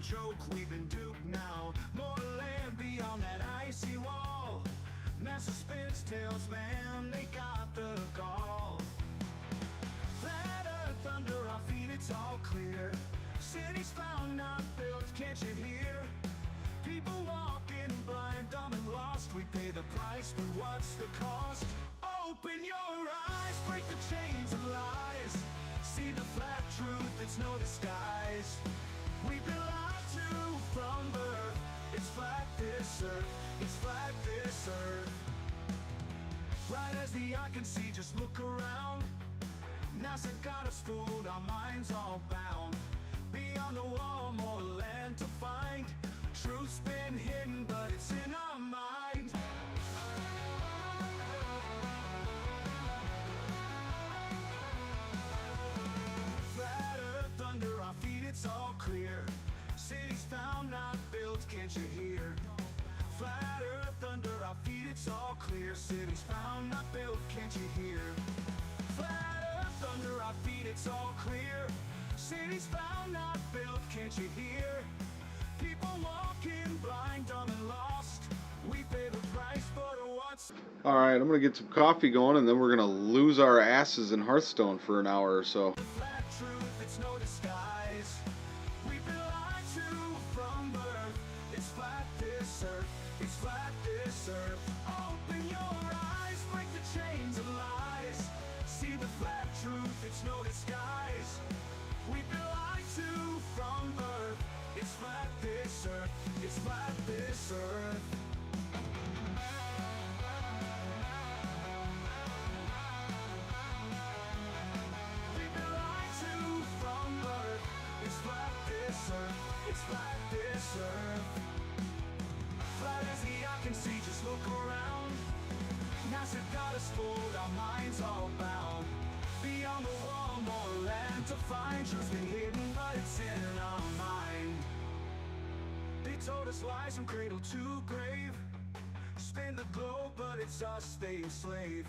joke, we've been duped now. More land beyond that icy wall. Master spins tails, man, they got the gall. Flat earth under our feet, it's all clear. Cities found, not built, can't you hear? People walking blind, dumb and lost. We pay the price, but what's the cost? Open your eyes, break the chains of lies. See the flat truth, it's no disguise. We've been lied to from birth. It's flat this earth, it's flat this earth. Right as the eye can see, just look around. NASA got us fooled, our minds all bound. Beyond the wall, more land to find. Truth's been hidden, but it's in our mind. Flat earth under our feet, it's all clear. Cities found, not built, can't you hear? Flat earth under our feet, it's all clear. Cities found, not built, can't you hear? Flat earth under our feet, it's all clear. Cities found, not built, can't you hear? People walking blind, dumb and lost. We pay the price for what's... Alright, I'm gonna get some coffee going and then we're gonna lose our asses in Hearthstone for an hour or so. The flat truth, it's no disguise. We've been lied to from birth. It's flat this earth, it's flat this earth. Open your eyes, break the chains of lies. See the flat truth, it's no disguise. We've been lied to from birth. It's flat this earth, it's flat this earth. We've been lied to from birth. It's flat this earth, it's flat this earth. Flat as the eye can see, just look around. NASA got us fooled, our minds all bound. Beyond the wall, more land to find. Truth's been hidden, but it's in our mind. They told us lies from cradle to grave. Spin the globe, but it's us they enslave.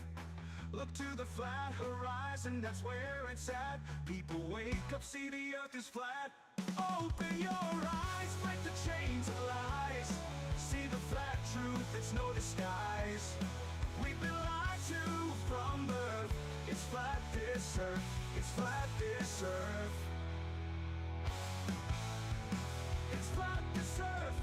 Look to the flat horizon, that's where it's at. People wake up, see the earth is flat. Open your eyes, break the chains of lies. See the flat truth, it's no disguise. We've been lied to from birth. It's flat this earth, it's flat this earth. It's flat this earth.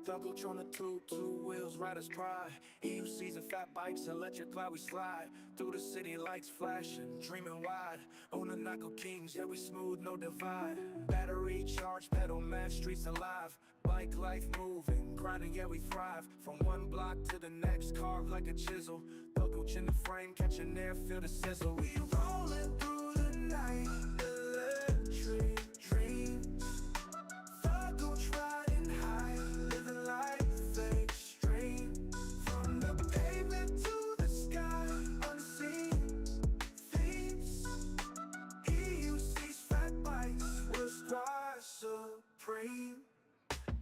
Double on the two wheels, riders pride. He who sees the fat bikes, electric cloud we slide. Through the city lights flashing, dreaming wide. On the knuckle kings, yeah we smooth, no divide. Battery charged, pedal match, streets alive. Bike life moving, grinding, yeah we thrive. From one block to the next, carved like a chisel. Double in the frame, catching air, feel the sizzle. We rolling through the night, electric dreams. Thuggle riding high, living life extreme. From the pavement to the sky, unseen themes. He who sees fat bikes will strive supreme.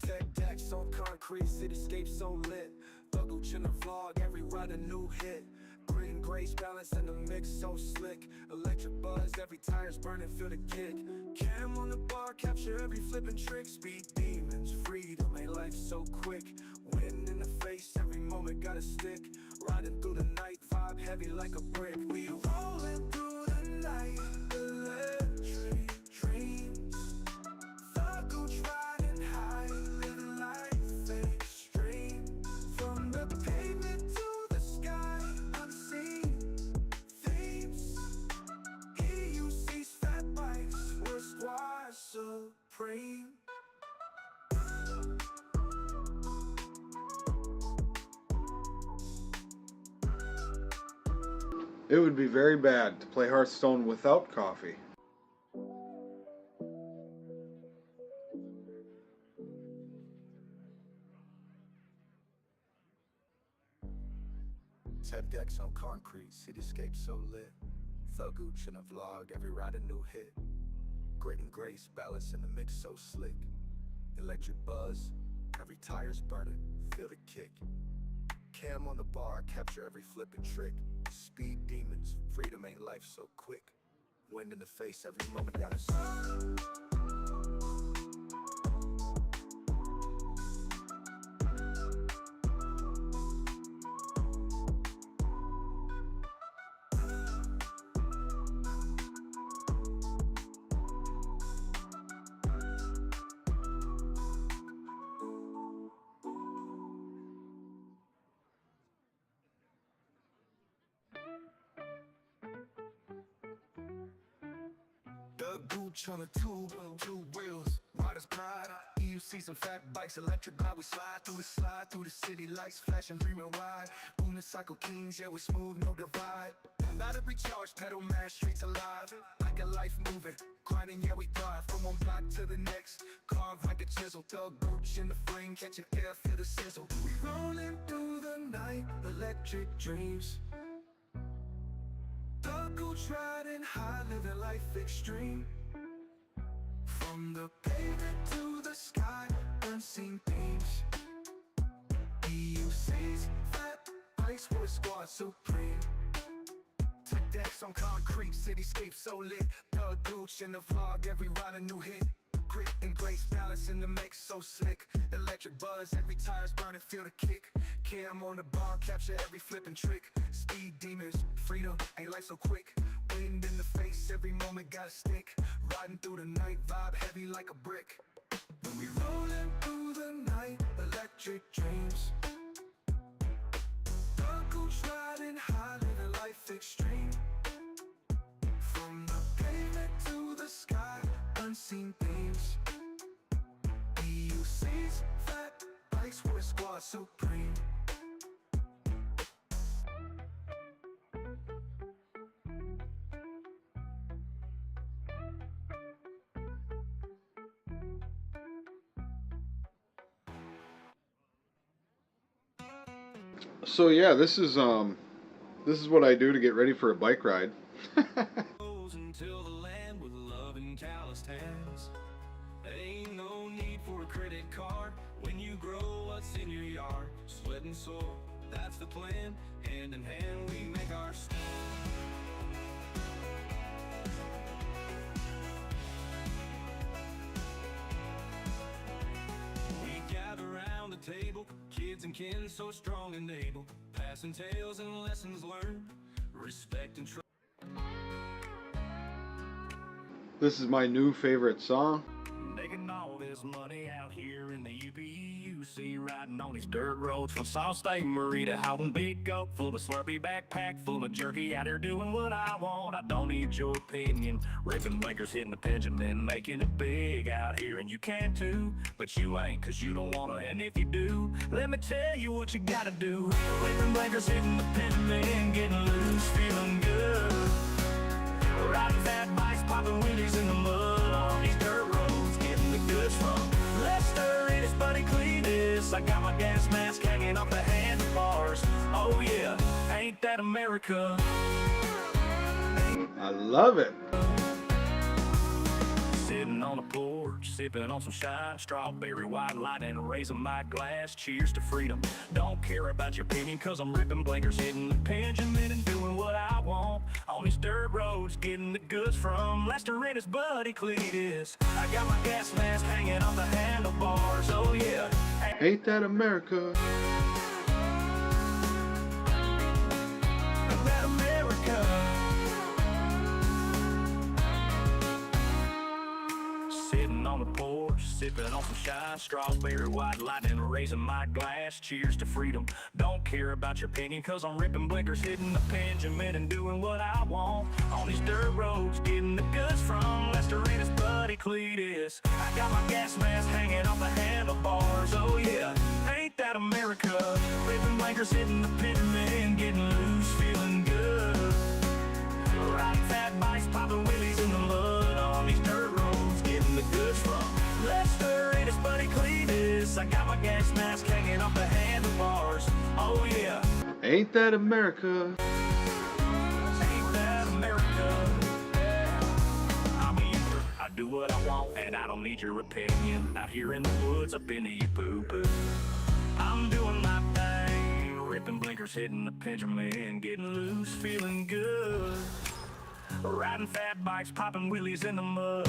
Tech decks on concrete, cityscape so lit. Thuggle in the vlog, every ride a new hit. Green grace balance in the mix so slick. Electric buzz, every tire's burning, feel the kick. Cam on the bar, capture every flipping trick. Speed demons, freedom, made life so quick. Wind in the face, every moment got a stick. Riding through the night, vibe heavy like a brick. We rolling through the night, electric dreams. Thuggle riding high, living life extreme. From the pavement to the sky, unseen themes. He who sees fat bikes will squad supreme. It would be very bad to play Hearthstone without coffee. Tech decks on concrete, cityscape so lit. Thug Gooch in a vlog, every ride a new hit. Grit and grace, balance in the mix so slick. Electric buzz, every tire's burning, feel the kick. Cam on the bar, capture every flipping trick. Speed demons, freedom ain't life so quick. Wind in the face, every moment got us. Thug Gooch on a two wheels, riders pride. You see some fat bikes, electric glide. We slide through the city lights, flashing, dreaming wide. Unicycle kings, yeah we smooth, no divide. Battery charged, pedal mash, streets alive. Like a life moving, grinding, yeah we thrive. From one block to the next, carve like a chisel. Thug Gooch in the flame, catching air, feel the sizzle. We rolling through the night, electric dreams. Thug Gooch riding high, living life extreme. From the pavement to the sky, unseen themes. EUC's fat bikes for squad supreme. To decks on concrete, cityscape so lit. Thug Gooch in the vlog, every ride a new hit. Grit and grace, balance in the mix so slick. Electric buzz, every tire's burning, feel the kick. Cam on the bar, capture every flipping trick. Speed demons, freedom ain't life so quick. Wind in the face, every moment gotta stick. Riding through the night, vibe heavy like a brick. When we rolling through the night, electric dreams. Thug Gooch riding high, living life extreme. From the pavement to the sky, unseen themes. EUC's fat bikes for squad supreme. So yeah, this is what I do to get ready for a bike ride. Until the land with love and calloused hands. Ain't no need for a credit card when you grow what's in your yard. Sweat and soul, that's the plan. Hand in hand we make our stand. We gather around the table, kids and kin so strong and able, passing tales and lessons learned, respect and trust. This is my new favorite song. Making all this money out here in the UPUC, riding on these dirt roads from South State Marie to Houghton Big Go, full of Slurpee backpack, full of jerky, out here doing what I want. I don't need your opinion. Ripping blinkers, hitting the pigeon, then making it big out here, and you can too, but you ain't, cause you don't wanna. And if you do, let me tell you what you gotta do. Ripping blinkers, hitting the pigeon, then getting loose, feeling good. Riding fat bikes, popping wheelies in the mud on these dirt roads, getting the goods from Lester and his buddy Cletus. I got my gas mask hanging off the handlebars. Oh yeah, ain't that America? I love it. Sitting on a porch, sipping on some shine, strawberry white lightning, raising my glass, cheers to freedom. Don't care about your opinion, cause I'm ripping blinkers, hitting the Benjamin and doing what I want. On these dirt roads, getting the goods from Lester and his buddy Cletus. I got my gas mask hanging on the handlebars, oh yeah. Ain't that America? Ain't that America? Sitting on the porch, sipping on some shine, strawberry white lightning, raising my glass, cheers to freedom. Don't care about your opinion, cause I'm ripping blinkers, hitting the Benjamin and doing what I want. On these dirt roads, getting the goods from Lester and his buddy Cletus. I got my gas mask hanging off the handlebars, oh yeah. Ain't that America? Ripping blinkers, hitting the Benjamin, getting loose, feeling good. Riding fat bikes, popping wheelies in the mud on these dirt roads, getting the goods from Lester and his buddy Cletus. I got my gas mask hanging off the handlebars, oh yeah. Ain't that America? Ain't that America? do what I want, and I don't need your opinion. Out here in the woods, up in the YOOPER. I'm doing my thing, ripping blinkers, hitting the pendulum, getting loose, feeling good. Riding fat bikes, popping wheelies in the mud.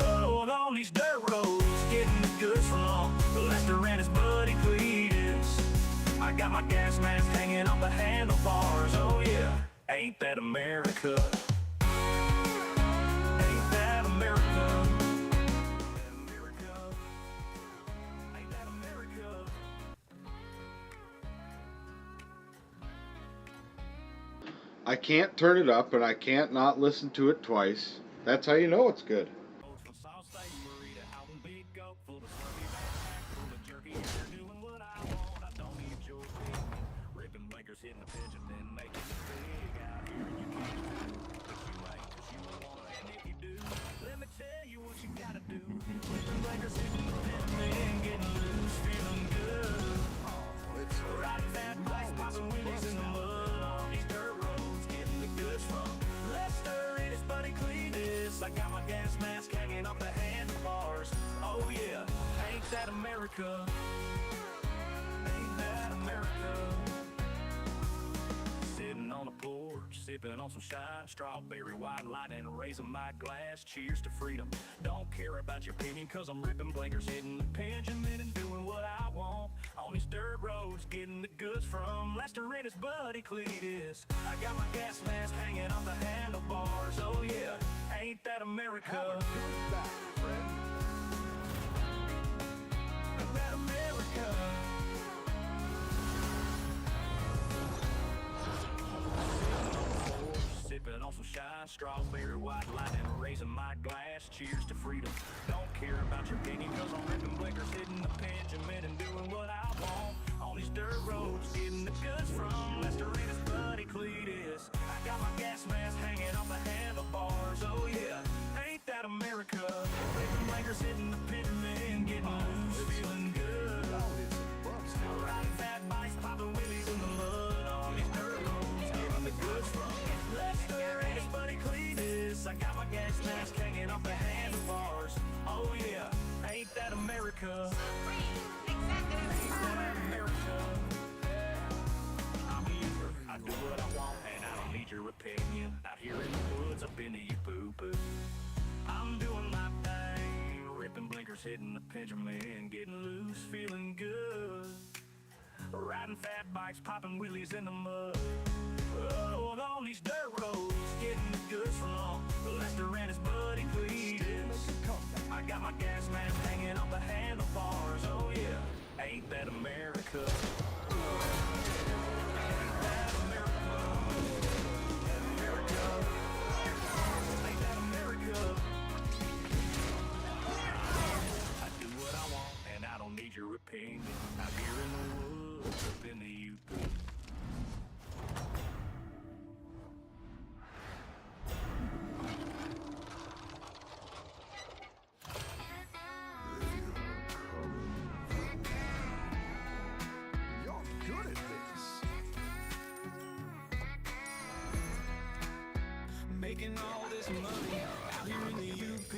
Oh, on these dirt roads, getting the goods from Lester and his buddy Cletus. I got my gas mask hanging on the handlebars. Oh yeah, ain't that America? Ain't that America? Ain't that America? I can't turn it up and I can't not listen to it twice. That's how you know it's good. I got my gas mask hanging off the handlebars. Oh yeah, ain't that America? Ain't that America? Sitting on a porch, sipping on some shine, strawberry white lightning, raising my glass, cheers to freedom. Don't care about your opinion, cause I'm ripping blinkers, hitting the pendulum and doing what I want. On these dirt roads, getting the goods from Lester and his buddy Cletus. I got my gas mask hanging on the handlebars. Oh yeah, ain't that America? Ain't that America? Sipping on some shine, strawberry white lightning, raising my glass, cheers to freedom. Don't care about your opinion, cause I'm ripping blinkers, hitting the pendulum and doing what I want. On these dirt roads, getting the goods from Lester and his buddy Cletus. I got my gas mask hanging off the handlebars. Oh yeah, ain't that America? Ripping blinkers, hitting the pendulum, getting loose, feeling good. Riding fat bikes, popping wheelies in the mud. On these dirt roads, getting the goods from Lester and his buddy Cletus. I got my gas mask hanging off the handlebars. Oh yeah, ain't that America? Ain't that America? I'm here, I do what I want, and I don't need your opinion. Out here in the woods, up in the YOOPER. I'm doing my thing, ripping blinkers, hitting the pendulum and getting loose, feeling good. Riding fat bikes, popping wheelies in the mud. Oh, on these dirt roads, getting the goods from Lester and his buddy Cletus. I got my gas mask hanging on the handlebars. Oh yeah, ain't that America? Ain't that America? America? Ain't that America? I do what I want, and I don't need your opinion. Out here in the woods, up in the YOOPER. Making all this money out here in the UP.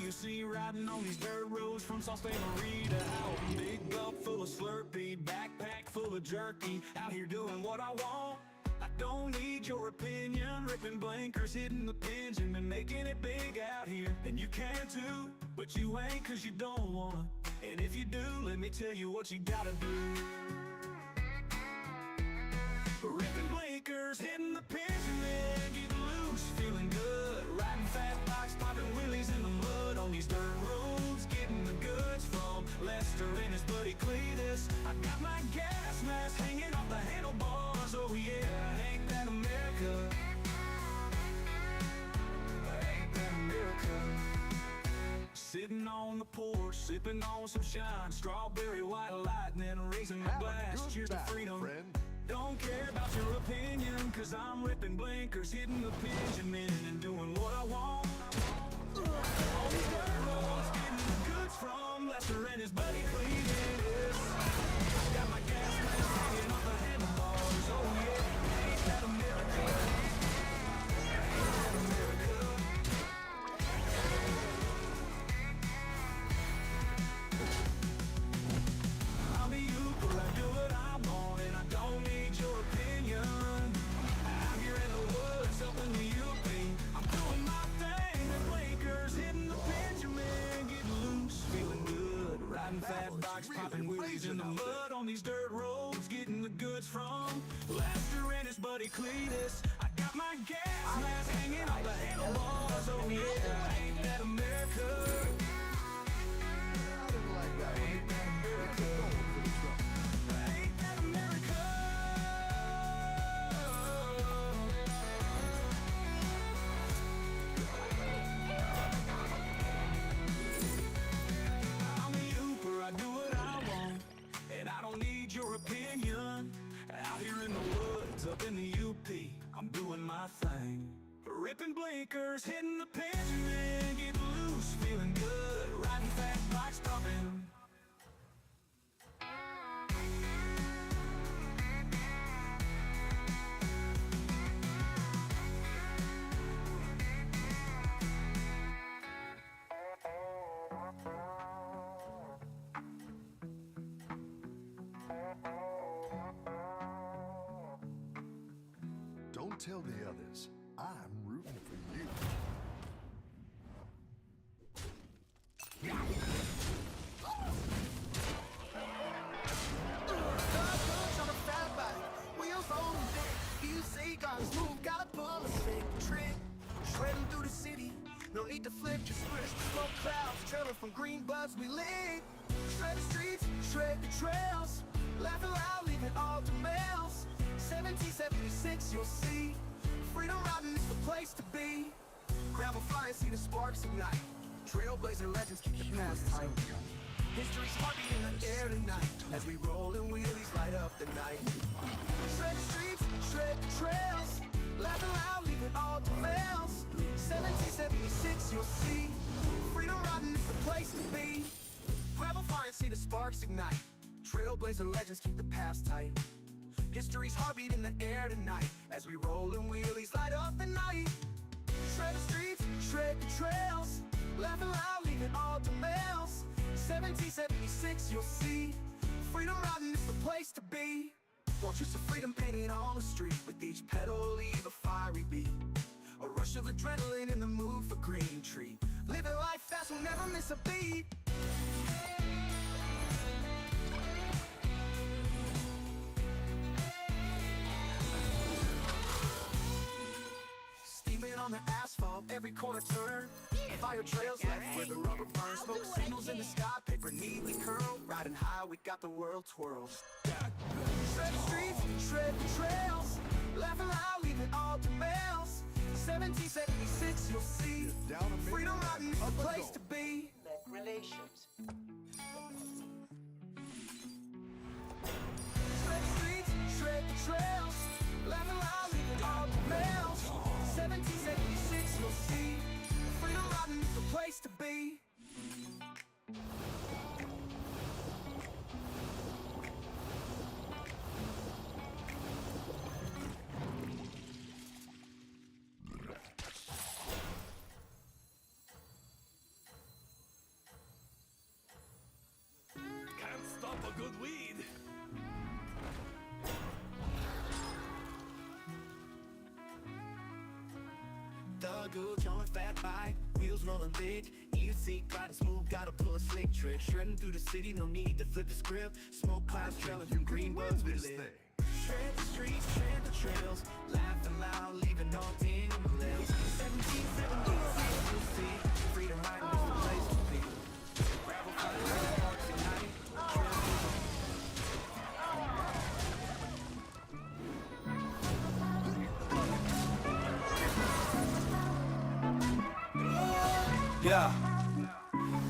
You see riding on these dirt roads from Salisbury to Houghton. Big belt full of Slurpee, backpack full of jerky. Out here doing what I want. I don't need your opinion. Ripping blinkers, hitting the engine, and making it big out here. And you can too, but you ain't cause you don't wanna. And if you do, let me tell you what you gotta do. Ripping blinkers, hitting the pendulum, getting loose, feeling good. Riding fat bikes, popping wheelies in the mud. On these dirt roads, getting the goods from Lester and his buddy Cletus. I got my gas mask hanging off the handlebars. Oh yeah, ain't that America? Ain't that America? Sitting on the porch, sipping on some shine, strawberry white lightning, raising my glass, cheers to freedom. Don't care about your opinion, cause I'm ripping blinkers, hitting the pendulum and doing what I want. All these dirt roads, getting the goods from Lester and his buddy Cletus. Got my gas mask hanging off the handlebars. Oh yeah, ain't that America? Ain't that America? bikes, popping wheelies in the mud on these dirt roads, getting the goods from Lester and his buddy Cletus. I got my gas mask hanging on the handlebars. Oh yeah, ain't that America? I'm a Yooper, I do what I want, and I don't need your opinion. Out here in the woods, up in the UP, I'm doing my thing. Ripping blinkers, hitting the Benjamin, getting loose, feeling good, riding fast bikes, stopping. Don't tell the others. I'm rooting for you. On a FATBIKE, wheels on deck. You say got smooth, gotta pull a sick trick. Shredding through the city, no need to flip, just switch. Smoke clouds, trailing from green buds we lit. Shred the streets, shred the trails. Laugh aloud, leaving all the males. 1776, you'll see. Freedom riding is the place to be. Gravel flying, see the sparks ignite. Trailblazer legends keep the past tight. History's heartbeat in the air tonight, as we roll and wheelies light up the night. Shred the streets, shred the trails. Laugh aloud, leaving all the males. 1776, you'll see. Freedom riding is the place to be. Gravel flying, see the sparks ignite. Trailblazer legends keep the past tight. History's heartbeat in the air tonight, as we roll and wheelies light up the night. Shred the streets, shred the trails. Laugh aloud, leaving all the males. 1776, you'll see. Freedom riding is the place to be. Won't you see freedom painted on the street, with each pedal leave a fiery beat. A rush of adrenaline in the mood for green tree. Living life fast, we'll never miss a beat. Steaming on the asphalt, every corner turn. Fire trails left where the rubber burns. Smoke signals in the sky, paper neatly curled. Riding high, we got the world twirled. Shred the streets, shred the trails. Laughing loud, leaving all the males. 1776, you'll see. Freedom riding is the place to be. Relations. Shred the streets, shred the trails. Laughing loud, leaving all the males. 1776, you'll see. Freedom riding is the place to be. Can't stop a good weed. The goods on a fat bike, wheels rolling big. You see, riding smooth, gotta pull a slick trick. Shredding through the city, no need to flip the script. Smoke clouds trailing from green buds we lit. Shred the streets, shred the trails. Laughing loud, leaving all in the lips. 1776, you'll see. Freedom riding is the place to be. Gravel fire, parks at night. Yeah.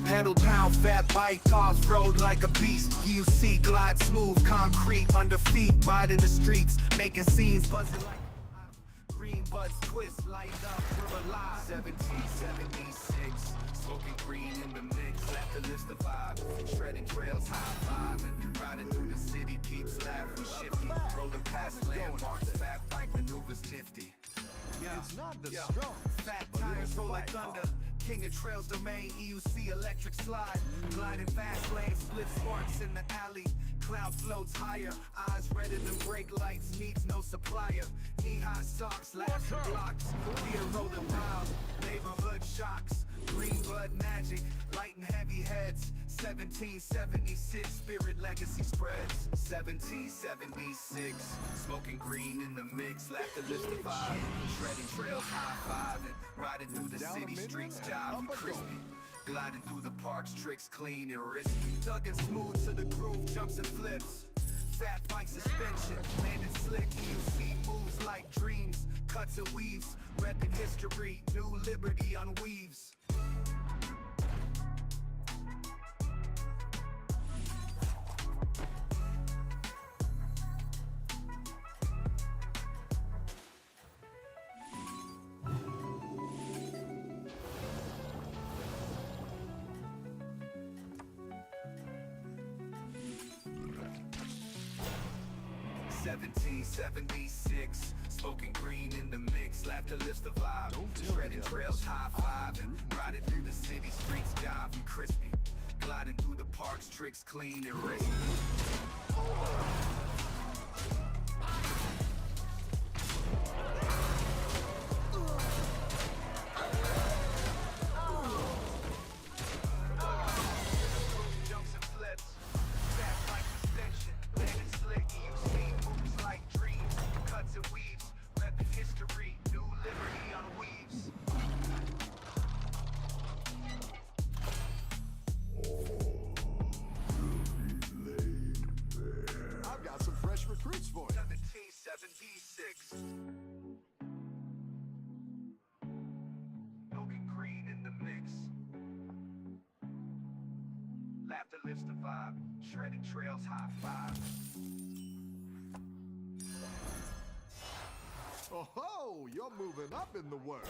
Handle town, fat bike, toss road like a beast. You see, glide smooth, concrete, under feet, riding the streets, making scenes, buzzing like green buds twist, light up, we're alive. 1776, smoking green in the mix, left the list of vibe, shredding trails, high five, and riding through the city, keeps laughing, shifty, rolling past landmarks, fat bike maneuvers nifty. It's not the strong, Fat tires roll like thunder. King of trails domain, EUC electric slide. Gliding fast lane, split sparks in the alley. Cloud floats higher, eyes redder than brake lights, needs no supplier. Knee-high socks, last blocks, gear rolling wild. Neighborhood shocks, green bud magic, light and heavy heads. 1776, spirit legacy spreads. 1776, smoking green in the mix, laughter lifts the vibe. Shredding trails, high-fiving, riding through the city streets, jive crispy. Gliding through the parks, tricks clean and risky. Tugging smooth to the groove, jumps and flips. Fat bike suspension, landing slick. You see moves like dreams, cuts and weaves. Repping history, new liberty unweaves. '76, smoking green in the mix, laughter lifts the vibe. Shredding trails, high-fiving, riding through the city streets, jive and crispy. Gliding through the parks, tricks clean and risky. Jumps and flips, fat bike suspension, landing slick. You see moves like dreams, cuts and weaves. Repping history, new liberty unweaves. I've got some fresh recruits for you. 1776. Smoking green in the mix. Laughter lifts the vibe. Shredding trails, high five. Oh ho! You're moving up in the world.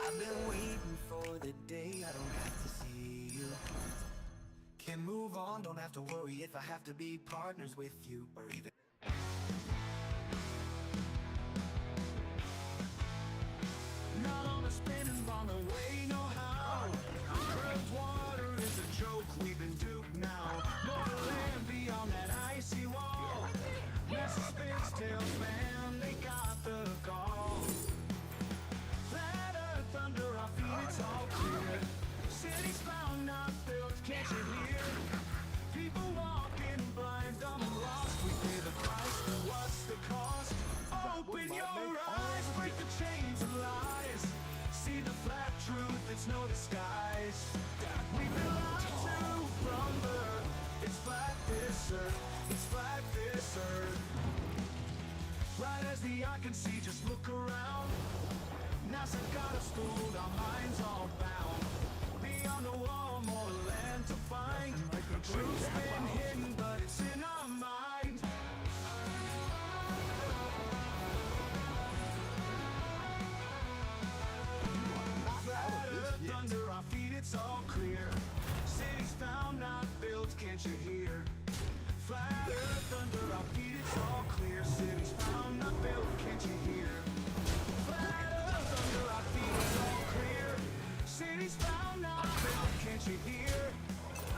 I've been waiting for the day I don't have to see you. Can move on, don't have to worry if I have to be partners with you or even. Not on a spinning on the way, no how. Curved water is a joke, we've been duped now. More land beyond that icy wall. Massive spins, tails, man, they got the call. Flat earth under our feet, it's all clear. Cities found, not built, can't you hear? People walking blind, dumb and lost. We pay the price, what's the cost? Open your eyes, break the chains of lies. See the flat truth, it's no disguise. We've been lied to from birth. It's flat this earth, it's flat this earth. Right as the eye can see, just look around. NASA got us fooled, our minds all bound. Beyond the wall, more land to find. Truth's been hidden, but it's in our mind. Flat earth under our feet, it's all clear. Cities found, not built, can't you hear? Flat earth under our feet, it's all clear. Cities found, not built, can't you hear? Flat earth under our feet, it's all clear. Cities found, not built, can't you hear?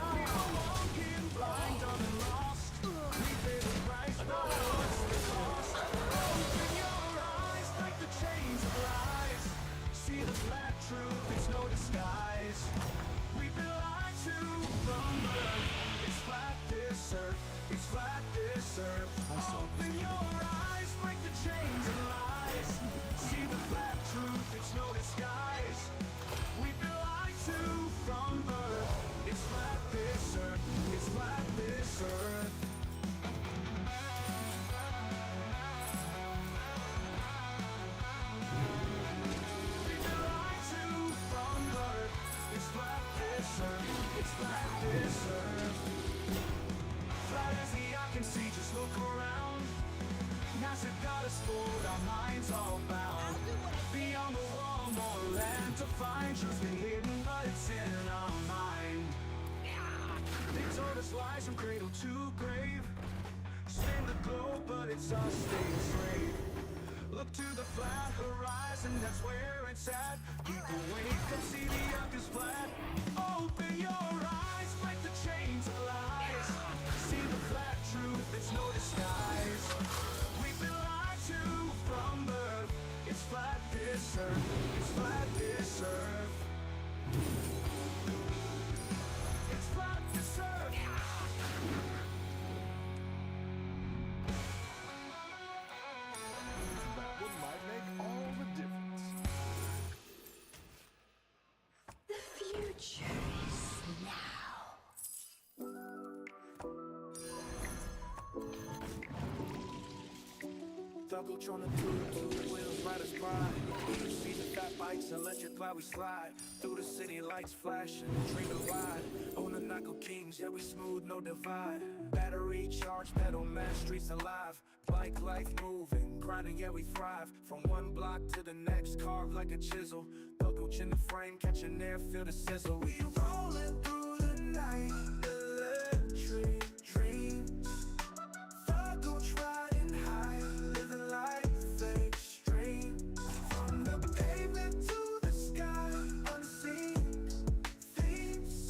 People walking blind, dumb and lost. We pay the price, but what's the cost? Open your eyes, break the chains of lies. See the flat truth, it's no disguise. We've been lied to from birth. It's flat this earth, it's flat this earth. Open your eyes, break the chains of lies. See the flat truth, it's no disguise. We've been lied to from birth. It's flat this earth, it's flat this earth. We've been lied to from birth. It's flat this earth, it's flat this earth. Flat as the eye can see, just look around. NASA got us fooled, our minds all bound. Beyond the wall, more land to find. Truth's been hidden, but it's in our mind. They told us lies from cradle to grave. Spin the globe, but it's us staying slave. Look to the flat horizon, that's where it's at. People wake up, see the earth is flat. Open your eyes, break the chains of lies. See the flat truth, it's no disguise. We've Gooch on the two wheels, riders pride. You see the fat bikes, electric glide we slide through the city, lights flashing, dreaming wide. On the knuckle kings, yeah we smooth, no divide. Battery charged, pedal mass, streets alive. Bike life moving, grinding, yeah we thrive. From one block to the next, carved like a chisel. The Gooch in the frame, catching air, feel the sizzle. We rolling through the night, electric dreams. The Gooch riding high, living life extreme. From the pavement to the sky, unseen themes.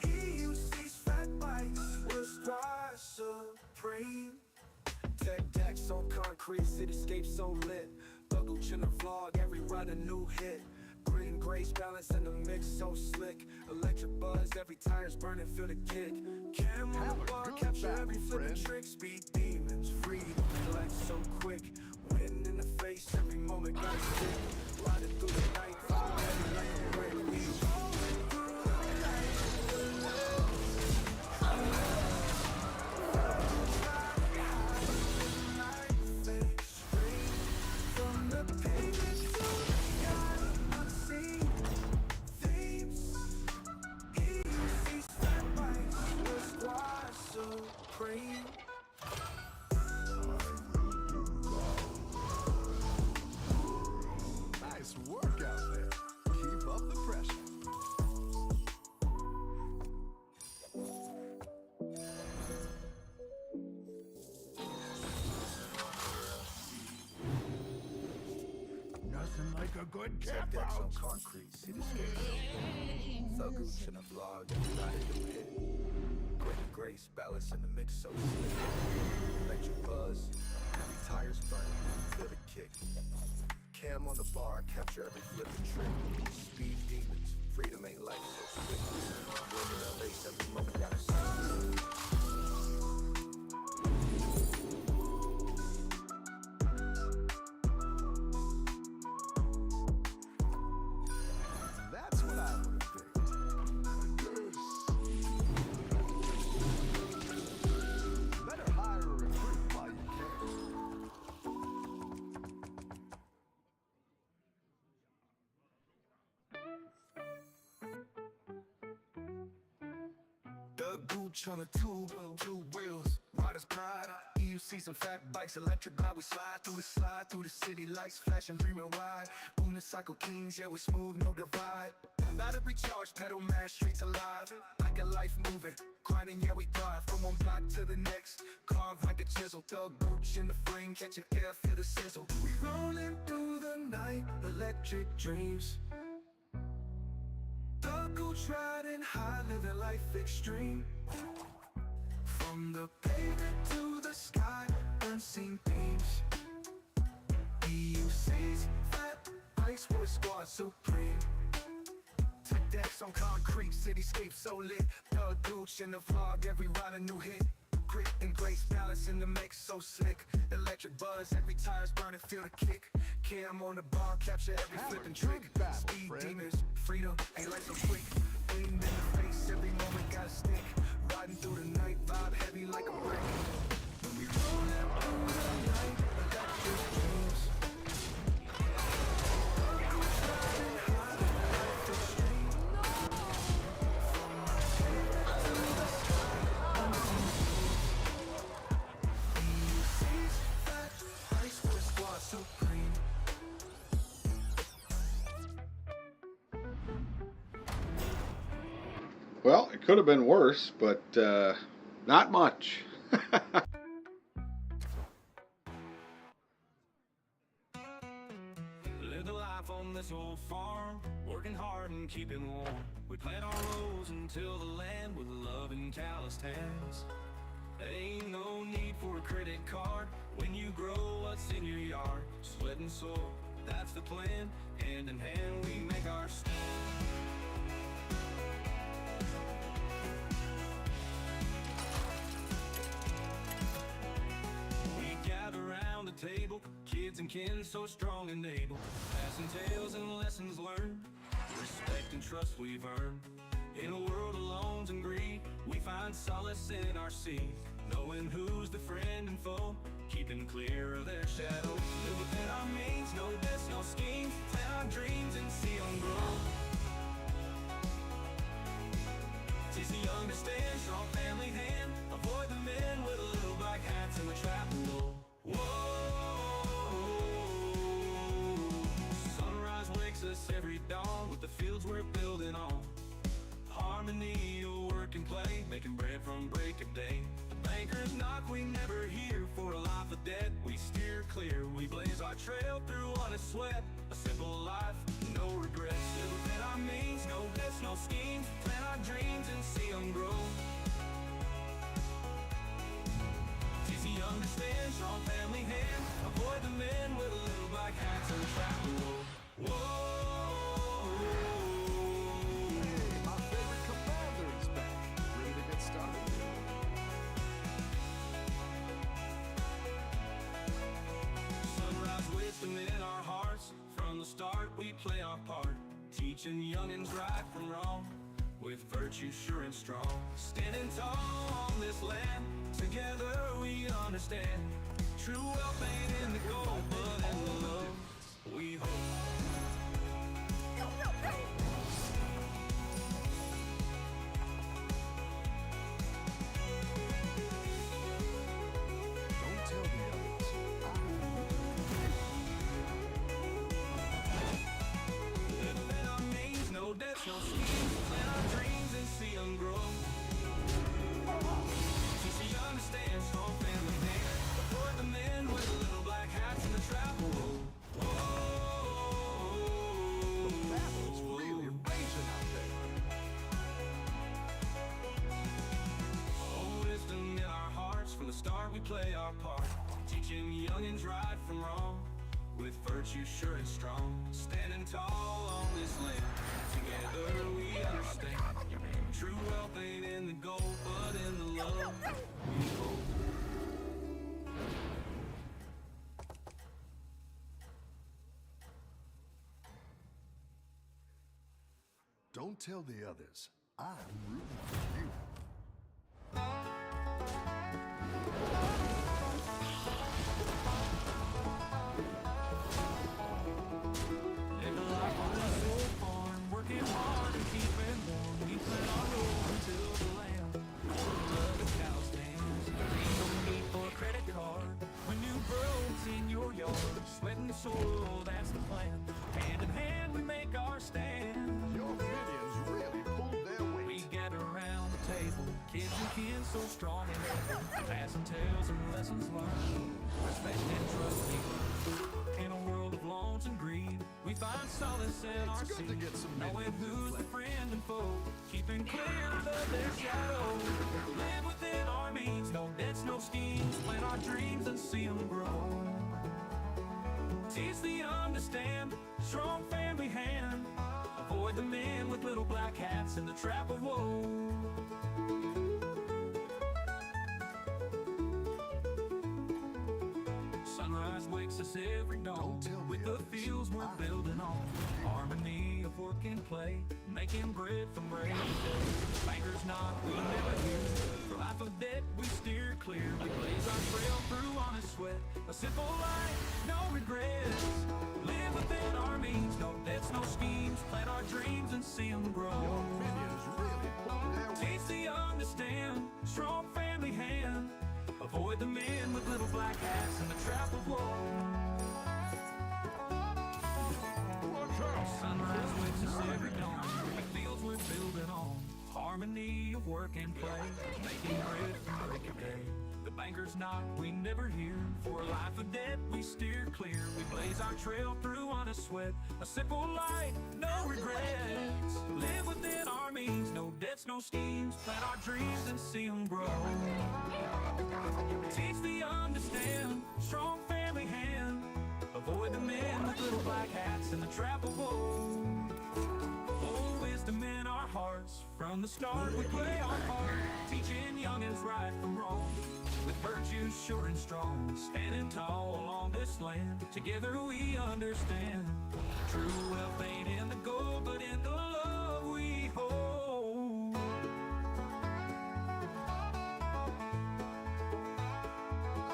EUC's fat bikes will strive supreme. Tech decks on concrete, cityscape so lit. The Gooch in the vlog, every ride a new hit. Green grace balance in the mix so slick. Electric buzz, every tire's burning, feel the kick. Cam on the bar, capture every flipping trick. Speed demons, freedom, relax so quick. Wind in the face, every moment got sick. Riding through the night, vibe heavy like a break. We rolling through the night, life extreme. From the pavement to the sky, unseen themes. EUC's fat bikes will squad supreme. Nice work out there. Keep up the pressure. Nothing like a good camp Decks on out. concrete, cityscape. The Gooch in the vlog, every ride a new hit. Great grace, balance in the mix so slick. Electric buzz, every tire's burning, feel the kick. Cam on the bar, capture every flipping trick. Speed demons, freedom ain't life so slick. Wind in the face, every moment got a sick. That's what I would have picked. Better hire a recruit while you can. The Gooch on the two wheels, riders pride. You see some fat bikes, electric glide, we slide through the city, lights flashing, dreaming wide. Boom the cycle kings, yeah we smooth, no divide. Battery charged, pedal mash, streets alive. Like a life moving, grinding, yeah we thrive. From one block to the next, carved like a chisel. The Gooch in the flame, catching air, feel the sizzle. We rolling through the night, electric dreams. The Gooch riding high, living life extreme. From the pavement to the sky, unseen themes. EUC's fat bikes will squad supreme. Tech decks on concrete, cityscape so lit. The Gooch in the vlog, every ride a new hit. Grit and grace, balance in the mix so slick. Electric buzz, every tire's burning, feel the kick. Cam on the bar, capture every Have a flipping good trick. battle, Speed friend. demons, freedom ain't like so quick. Wind in the face, every moment got a stick. Riding through the night, vibe heavy like a brick. When we rolling through the night, electric dreams. Riding high, life extreme. From the pavement to the sky, unseen themes. EUC's fat bikes will squad supreme. Well, it could have been worse, but not much. Live the life on this old farm, working hard and keeping warm. We plant our rows and till the land with love and calloused hands. There ain't no need for a credit card when you grow what's in your yard. Sweat and soul, that's the plan. Hand in hand we make our stand. We gather around the table, kids and kin so strong and able, passing tales and lessons learned, respect and trust we've earned. In a world of loans and greed, we find solace in our seed, knowing who's the friend and foe, keeping clear of their shadows. Live within our means, no debts, no schemes, plant our dreams and see them grow. Teach the young to stand, strong family hand, avoid the men with little black hats in the trap below. Whoa, sunrise wakes us every dawn with the fields we're building on. Harmony, work and play, making bread from break of day. The bankers knock, we never hear. For a life of debt, we steer clear. We blaze our trail through honest sweat. A simple life, no regrets. Live within our means, no debts, no schemes. Plant our dreams and see them grow. Teach the young to stand, strong family hand. Avoid the men with little black hats and trap below. Whoa, Hey, my favorite commander is back. Ready to get started? sunrise wisdom in our hearts. From the start we play our part, teaching youngins right from wrong, with virtue sure and strong. Standing tall on this land, together we understand. True wealth ain't in the gold, but in the love we hope. Don't tell the others. Live within our means, no debts, no schemes. Plant our dreams and see them grow. Teach the young to stand, strong family man. Avoid the men with little black hats in the trap below. The battle's really raging out there. Oh, wisdom in our hearts, from the start we play our part, teaching youngins right from wrong, with virtue sure and strong. Standing tall on this land, together we understand. True wealth ain't in the gold, but in the love we hold. Don't tell the others. I'm rooting for you. Live a life on this old farm, working hard and keeping warm. We plant our road until the land love the cow stands. Ain't no need for a credit card when new birds in your yard. Sweat and soil, that's the plan. Hand in hand we make our stand. Your minions really pulled their We weight. get around the table, kids and kids so strong and able, passing tales and lessons learned, respect and trust we learn. In a world of loans and greed, we find solace in our It's good to seed, get some knowing minions in who's the play. friend and foe, keeping clear of their shadow. Live within our means, no debts, no schemes, plant our dreams and see them grow. Teach the young to stand, strong family hand. Avoid the men with little black hats in the trap of woe. Sunrise wakes us every dawn Don't tell the with the others. fields we're building on. Harmony of work and play, making bread from break of day. Bankers knock, we never hear. For life of debt, we steer clear. We blaze our trail through honest sweat. A simple life, no regrets. Live within our means, no debts, no schemes. Plant our dreams and see them grow. Your minions really pulled their weight. Teach the young to stand, strong family hand. Avoid the men with little black hats in the trap of woe. Watch out! Sunrise wakes us every dawn. The fields we're building on. Harmony of work and play, making bread from break of day. The bankers knock, we never hear. For a life of debt, we steer clear. We blaze our trail through honest sweat. A simple life, no regrets. Live within our means, no debts, no schemes. Plant our dreams and see them grow. Teach the young to stand, strong family hand. Avoid the men with little black hats in the trap of woe. Oh, wisdom in our hearts, from the start we play our part, teaching youngins right from wrong, with virtue sure and strong, standing tall along this land. Together we understand, true wealth ain't in the gold, but in the love we hold.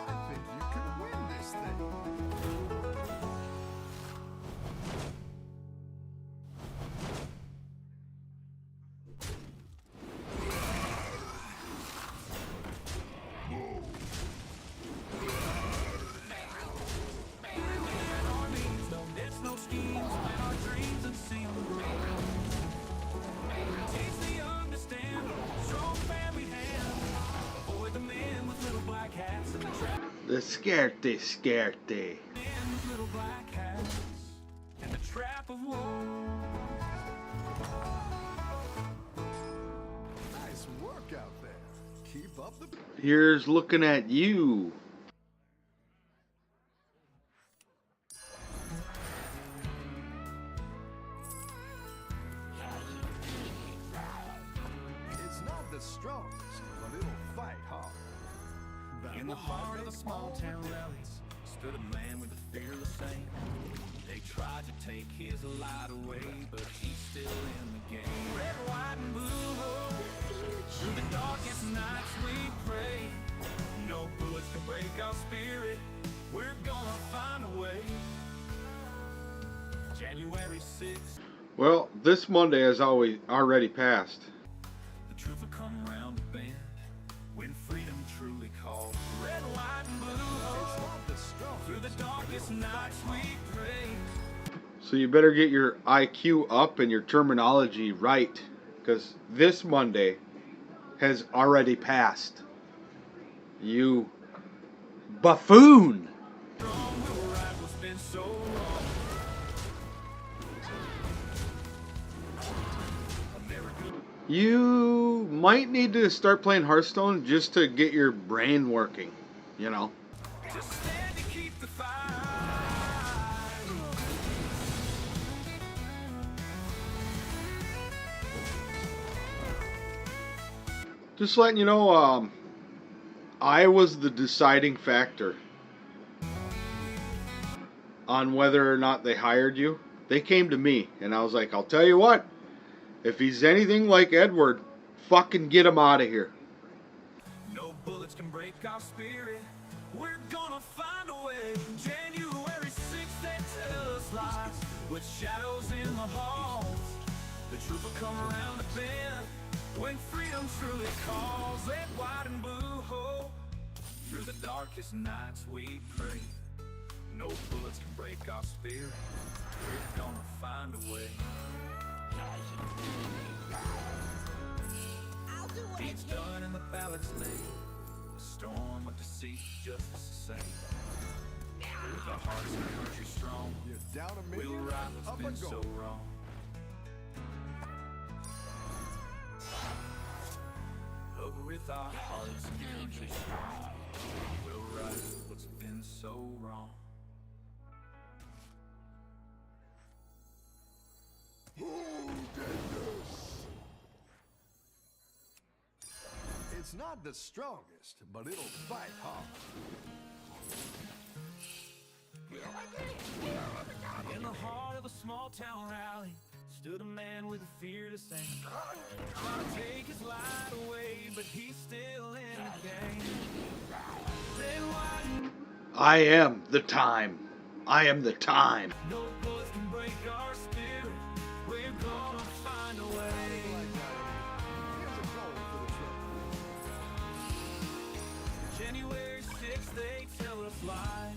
I think you can Scarte. And little black hats and the trap of woe. Nice work out there. Keep up the. Here's looking at you. It's not the strongest, but it'll fight hard. In the heart of the small town rallies stood a man with a fearless aim. They tried to take his light away, but he's still in the game. Red, white, and blue, through the darkest nights we pray. No bullets can break our spirit. We're gonna find a way. January 6th, Well, this Monday has already passed. the truth will come around the bend when freedom truly calls. Red, white, and blue, It's not the strongest. through the darkest nights we pray. So you better get your IQ up and your terminology right, because this Monday has already passed. You buffoon! Wrong, we were right, what's been so wrong. America. You might need to start playing Hearthstone just to get your brain working, you know. Just stand to keep the fight. Just letting you know, I was the deciding factor on whether or not they hired you. They came to me, and I was like, I'll tell you what, if he's anything like Edward, fucking get him out of here. No bullets can break our spirit. We're gonna find a way. January 6th, they tell us lies with shadows in the halls. The truth will come around the bend when freedom truly calls. Red, white, and blue, hope through the darkest nights we pray. No bullets can break our spirit. We're gonna find a way. Deeds done in the ballot's name. A storm of deceit, justice the same. With our hearts and our country strong, You're down a we'll million, right up what's a been so goal. wrong. Oh, with our hearts and country strong, we'll right what's been so wrong. Who did this? It's not the strongest, but it'll fight hard. In the heart of a small town rally stood a man with a fearless aim. Trying to take his light away, but he's still in the game. Red, white, I am the time. I am the time. no bullets can break our spirit. We're gonna find a way. Like that. Here's a goal for the trophy. January 6th, they tell us lies.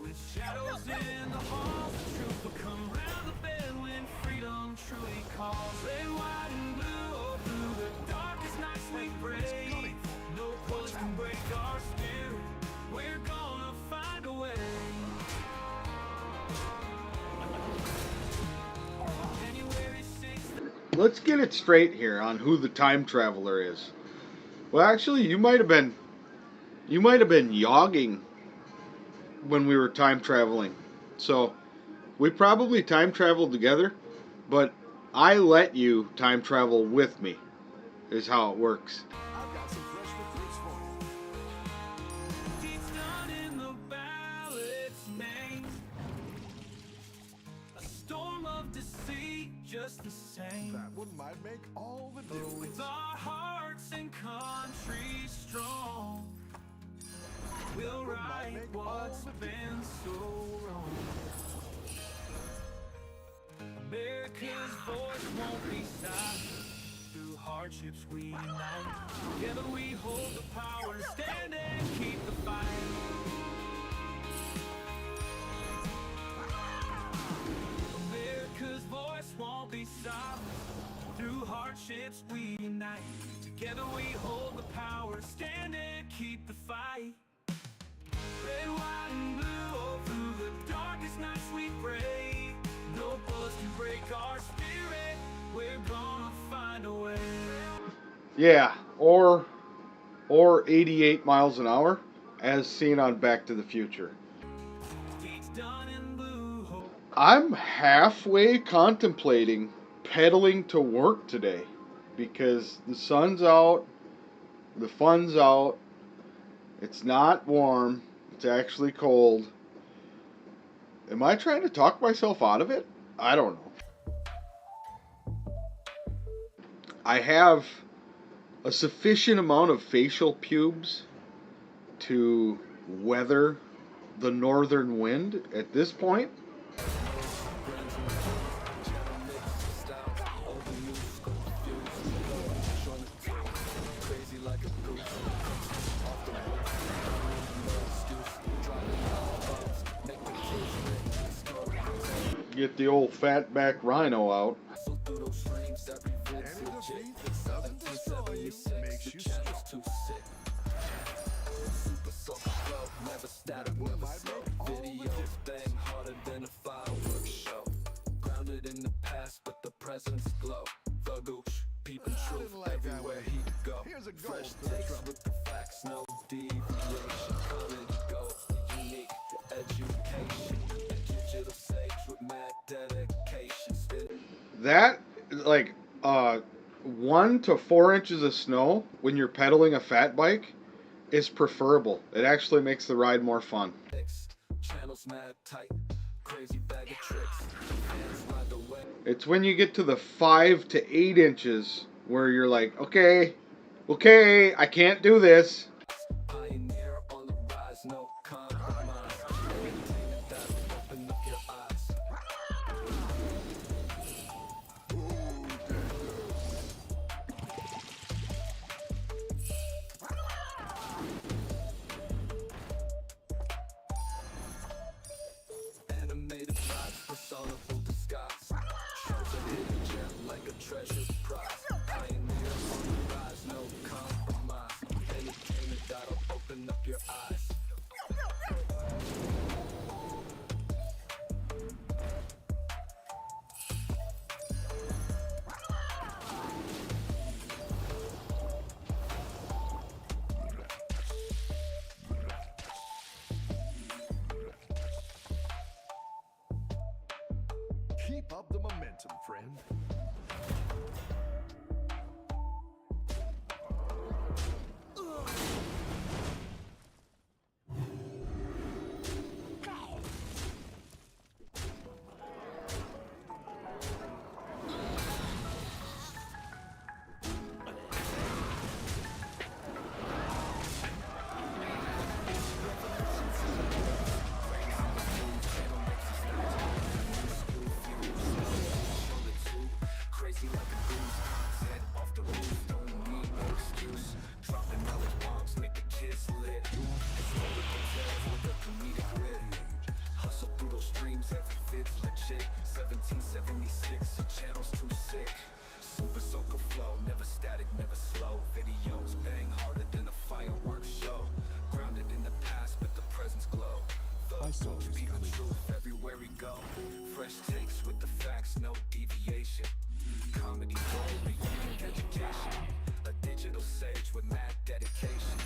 With shadows in the halls, the truth will come round the bend when freedom truly calls. Red, white, and blue, through the darkest nights we pray. No bullets can break our spirit. We're gonna find a way. January 6th. Let's get it straight here on who the time traveler is. Well, actually, you might have been yogging when we were time traveling. So, we probably time traveled together, but I let you time travel with me, is how it works. I've got some fresh recruits for you. Deeds done in the ballot's name. A storm of deceit, just the same. That one might make all the But difference. with our hearts and country strong, we'll right what's been so wrong. America's voice won't be silent. Through hardships we unite. Together we hold the power, stand and keep the fight. America's voice won't be silent. Through hardships we unite. Together we hold the power, stand and keep the fight. Red, white, and blue, all through the darkest nights we pray. No bullets can break our spirit, we're gonna find a way. Yeah, or 88 miles an hour, as seen on Back to the Future. Deeds done in blue. I'm halfway contemplating pedaling to work today because the sun's out, the fun's out, it's not warm, it's actually cold. Am I trying to talk myself out of it? I don't know. I have a sufficient amount of facial pubes to weather the northern wind at this point. Get the old fatback RHINO out. Any defeat that doesn't destroy you makes you strong. Grounded in the past, but the present's glow. The gooch, peeping I truth didn't like that everywhere one. he go. Here's a goal Fresh for the takes trouble. with the facts, no deviation. Come and go, unique education. Digital sage with mad dedication. That, like, 1 to 4 inches of snow when you're pedaling a fat bike is preferable. It actually makes the ride more fun. Channels mad tight, crazy bag of tricks. Hands ride the way. It's when you get to the 5 to 8 inches where you're like, okay, I can't do this. Pioneer on the rise, no compromise. Entertainment that'll open up your eyes. Animated vibes, personable disguise. Shows a hidden gem like a treasure prize. Pioneer on the rise, no compromise. Entertainment that'll open up your eyes. Keep up the momentum, friend. Crazy like a goose, head off the roof, don't need no excuse. Dropping knowledge bombs, make the kids lit. Historical tales with a comedic wit. Hustle through those streams, every fit's legit. 1776, the channel's too sick. Super soaker flow, never static, never slow. Videos bang harder than a fireworks show. Grounded in the past, but the present's glow. The speak the truth everywhere we go. Fresh takes with the facts, no deviation. Comedy gold, unique education. A digital sage with mad dedication.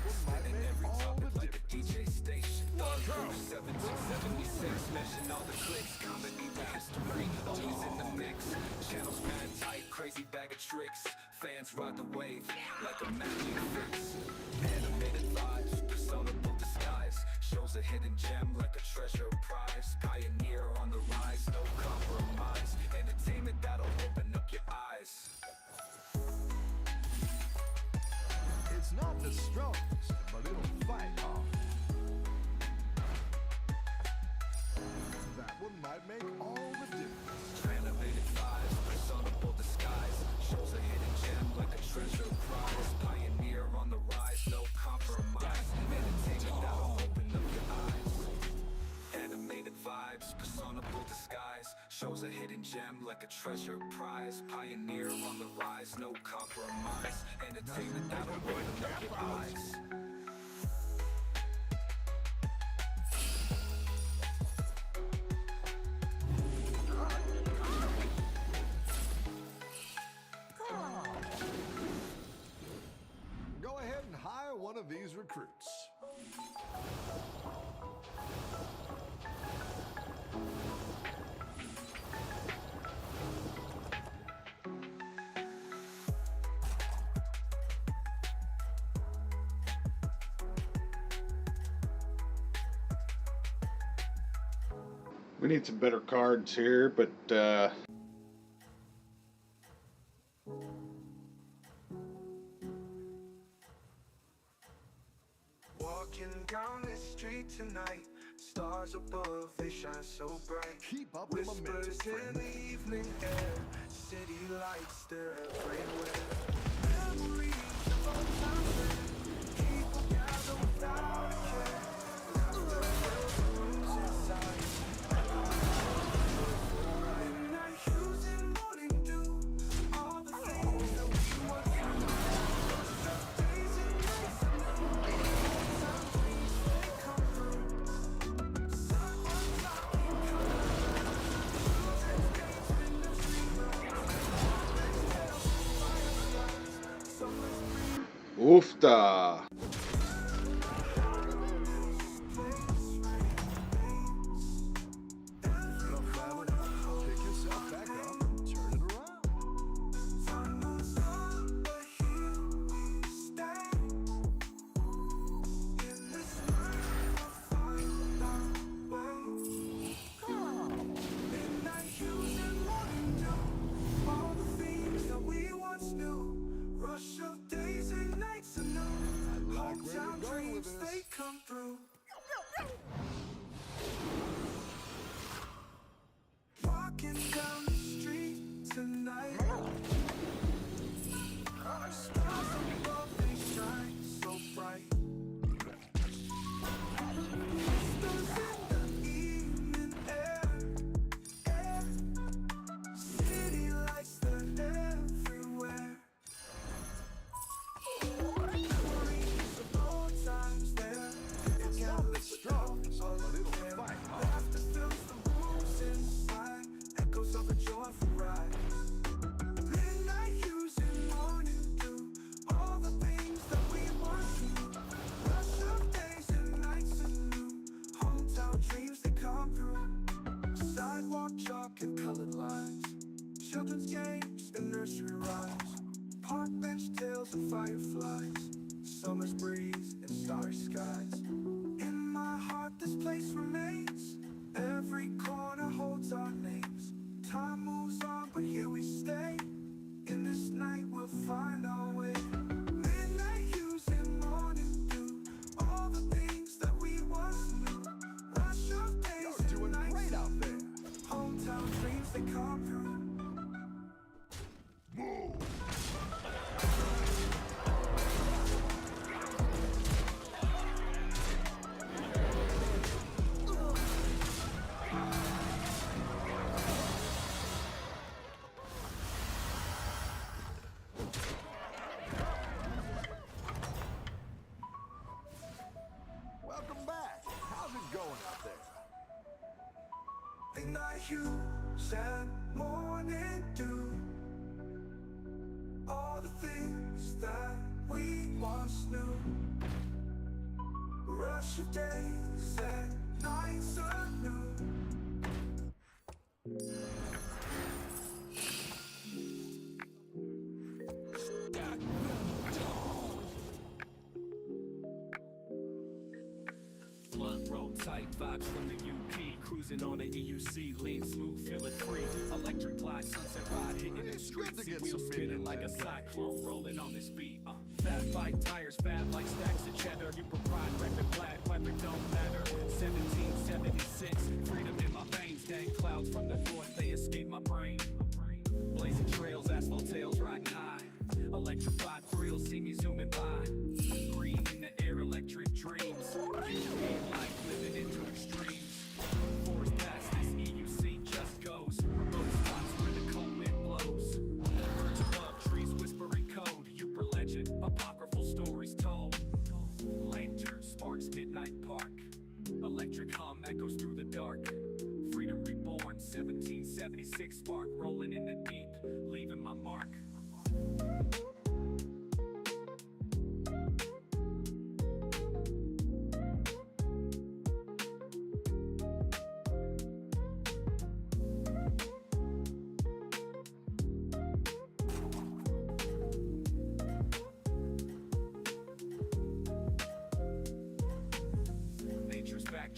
Spinning every topic like a DJ station. The crew 1776, mention all the clicks. Comedy with history, always in the mix. Channels mad tight, crazy bag of tricks. Fans ride the wave like a magic fix. Animated vibes, personable disguise. Shows a hidden gem like a treasure prize. Pioneer on the rise, no compromise. Entertainment that'll open up your eyes. It's not the strongest, but it'll fight hard. That one might make all the difference. Animated vibes, personable disguise. Shows a hidden gem like a treasure prize. Pioneer on the rise, no compromise. Entertainment that'll open up your eyes. Animated vibes, personable disguise. Shows a hidden gem like a treasure prize. Pioneer on the rise, no compromise. Entertainment that'll open up your eyes. hire one of these recruits. We need some better cards here, but Walking down the street tonight, stars above, they shine so bright. Keep up with momentum, Whispers in friend. the evening air, city lights, they're everywhere. Memories of old times when people gather without a care. Laughter fills the rooms inside. Midnight hues and morning dew, all the things that we once knew. Days and nights anew, some dreams they come true. Someone talking color, children's games in the street room. Tales of fireflies, summer's breeze. oofta. Look, family, pick yourself back up and turn it around. Tunnels on the hill we stay. In this night we'll find our way. Midnight hues and morning dew, all the things that we once knew. Rush of days and nights anew. like where Hometown you're going with dreams, this. they come through. Walking down the street tonight, stars above, they shine so bright. Whispers in the evening air, city lights, they're everywhere. Memories of old times there, It's not as strong as a little fight, huh? laughter fills the rooms inside, echoes of a joyful ride. Midnight hues and morning dew, all the things that we once knew. Rush of days and nights anew, hometown dreams they come through. Sidewalk chalk and colored lines, children's games and nursery rhymes. Park bench tales and fireflies, summer's breeze and starry skies. In my heart this place remains, every corner holds our names. Time moves on but here we stay, in this night we'll find our way. Midnight hues and morning dew, all the things that we once knew. Rush of days You're doing and nights great out there. hometown dreams they come through. Move. Welcome back. How's it going out there? Midnight hues and morning dew, all the things that we once knew. Rush of days and nights anew. Blunt roll tight vibes from the UP, cruising on the EUC, lean smooth, feeling free. Electric glide, sunset ride, hitting the It's good streets, to get wheels some spinning midnight like a gas. cyclone, rolling on this beat. Fat bike tires, fat like stacks of cheddar. YOOPER pride, record black, weather don't matter. 1776, freedom in my veins. Dank clouds from the north, they escape my brain. Blazing trails, asphalt tails riding high. Electrified thrills, see me zooming by. Green in the air, electric dreams. Future me life, living into extremes. Forest past this EUC just goes. Remote spots where the cold wind blows. Birds above, trees whispering code. YOOPER legend, apocryphal stories told. Lantern sparks, midnight park. Electric hum echoes through the dark. Freedom reborn, 17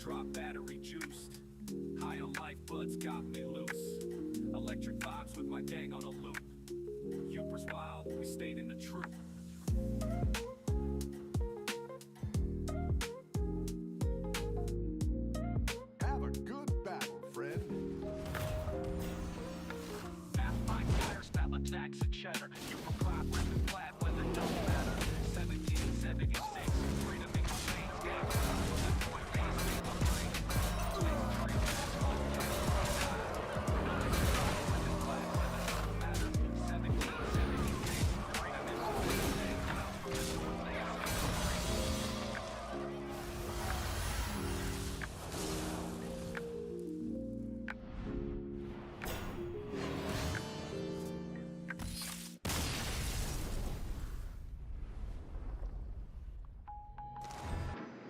backdrop, battery juiced. High on life, buds got me loose. Electric vibes with my gang on a loop. Yoopers wild, we stayed in the truth. Have a good battle, friend. Fatbike tires, style attacks and cheddar. You were clap with the flat when it don't matter. 1776, freedom in exchange, gang. That boy raised me my brain.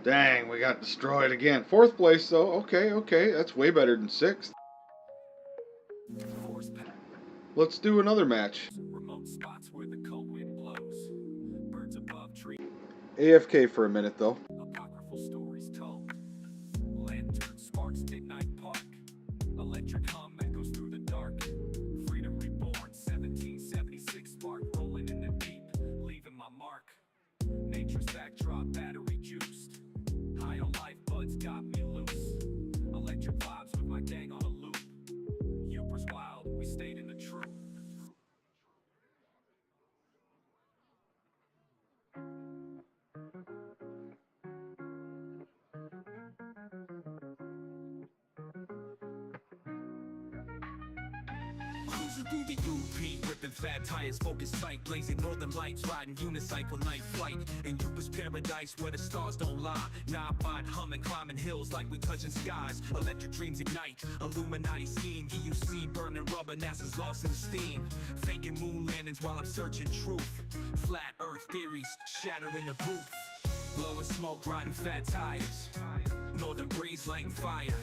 Dang, we got destroyed again. 4th place though. Okay, okay. That's way better than 6th. Let's do another match. Remote spots where the cold wind blows. Birds above trees. AFK for a minute though. Apocryphal stories told. Lantern sparks midnight park. Electric hum echoes through the dark. Freedom reborn 1776 spark rolling in the deep, leaving my mark. Nature's backdrop, battery juiced. High on life, buds got me loose. Electric vibes with my gang on a loop. Yoopers wild, we stayed in the truth. Cruising through the UP, ripping fat tires, focused sight, blazing northern lights, riding unicycle night flight. In Youper's paradise where the stars don't lie. Knobot humming, climbing hills like we touching skies. Electric dreams ignite, Illuminati scheme. EUC burning rubber, NASA's lost in steam. Faking moon landings while I'm searching truth. Flat earth theories, shattering the booth. Blowing smoke, riding fat tires. Northern breeze lighting fire.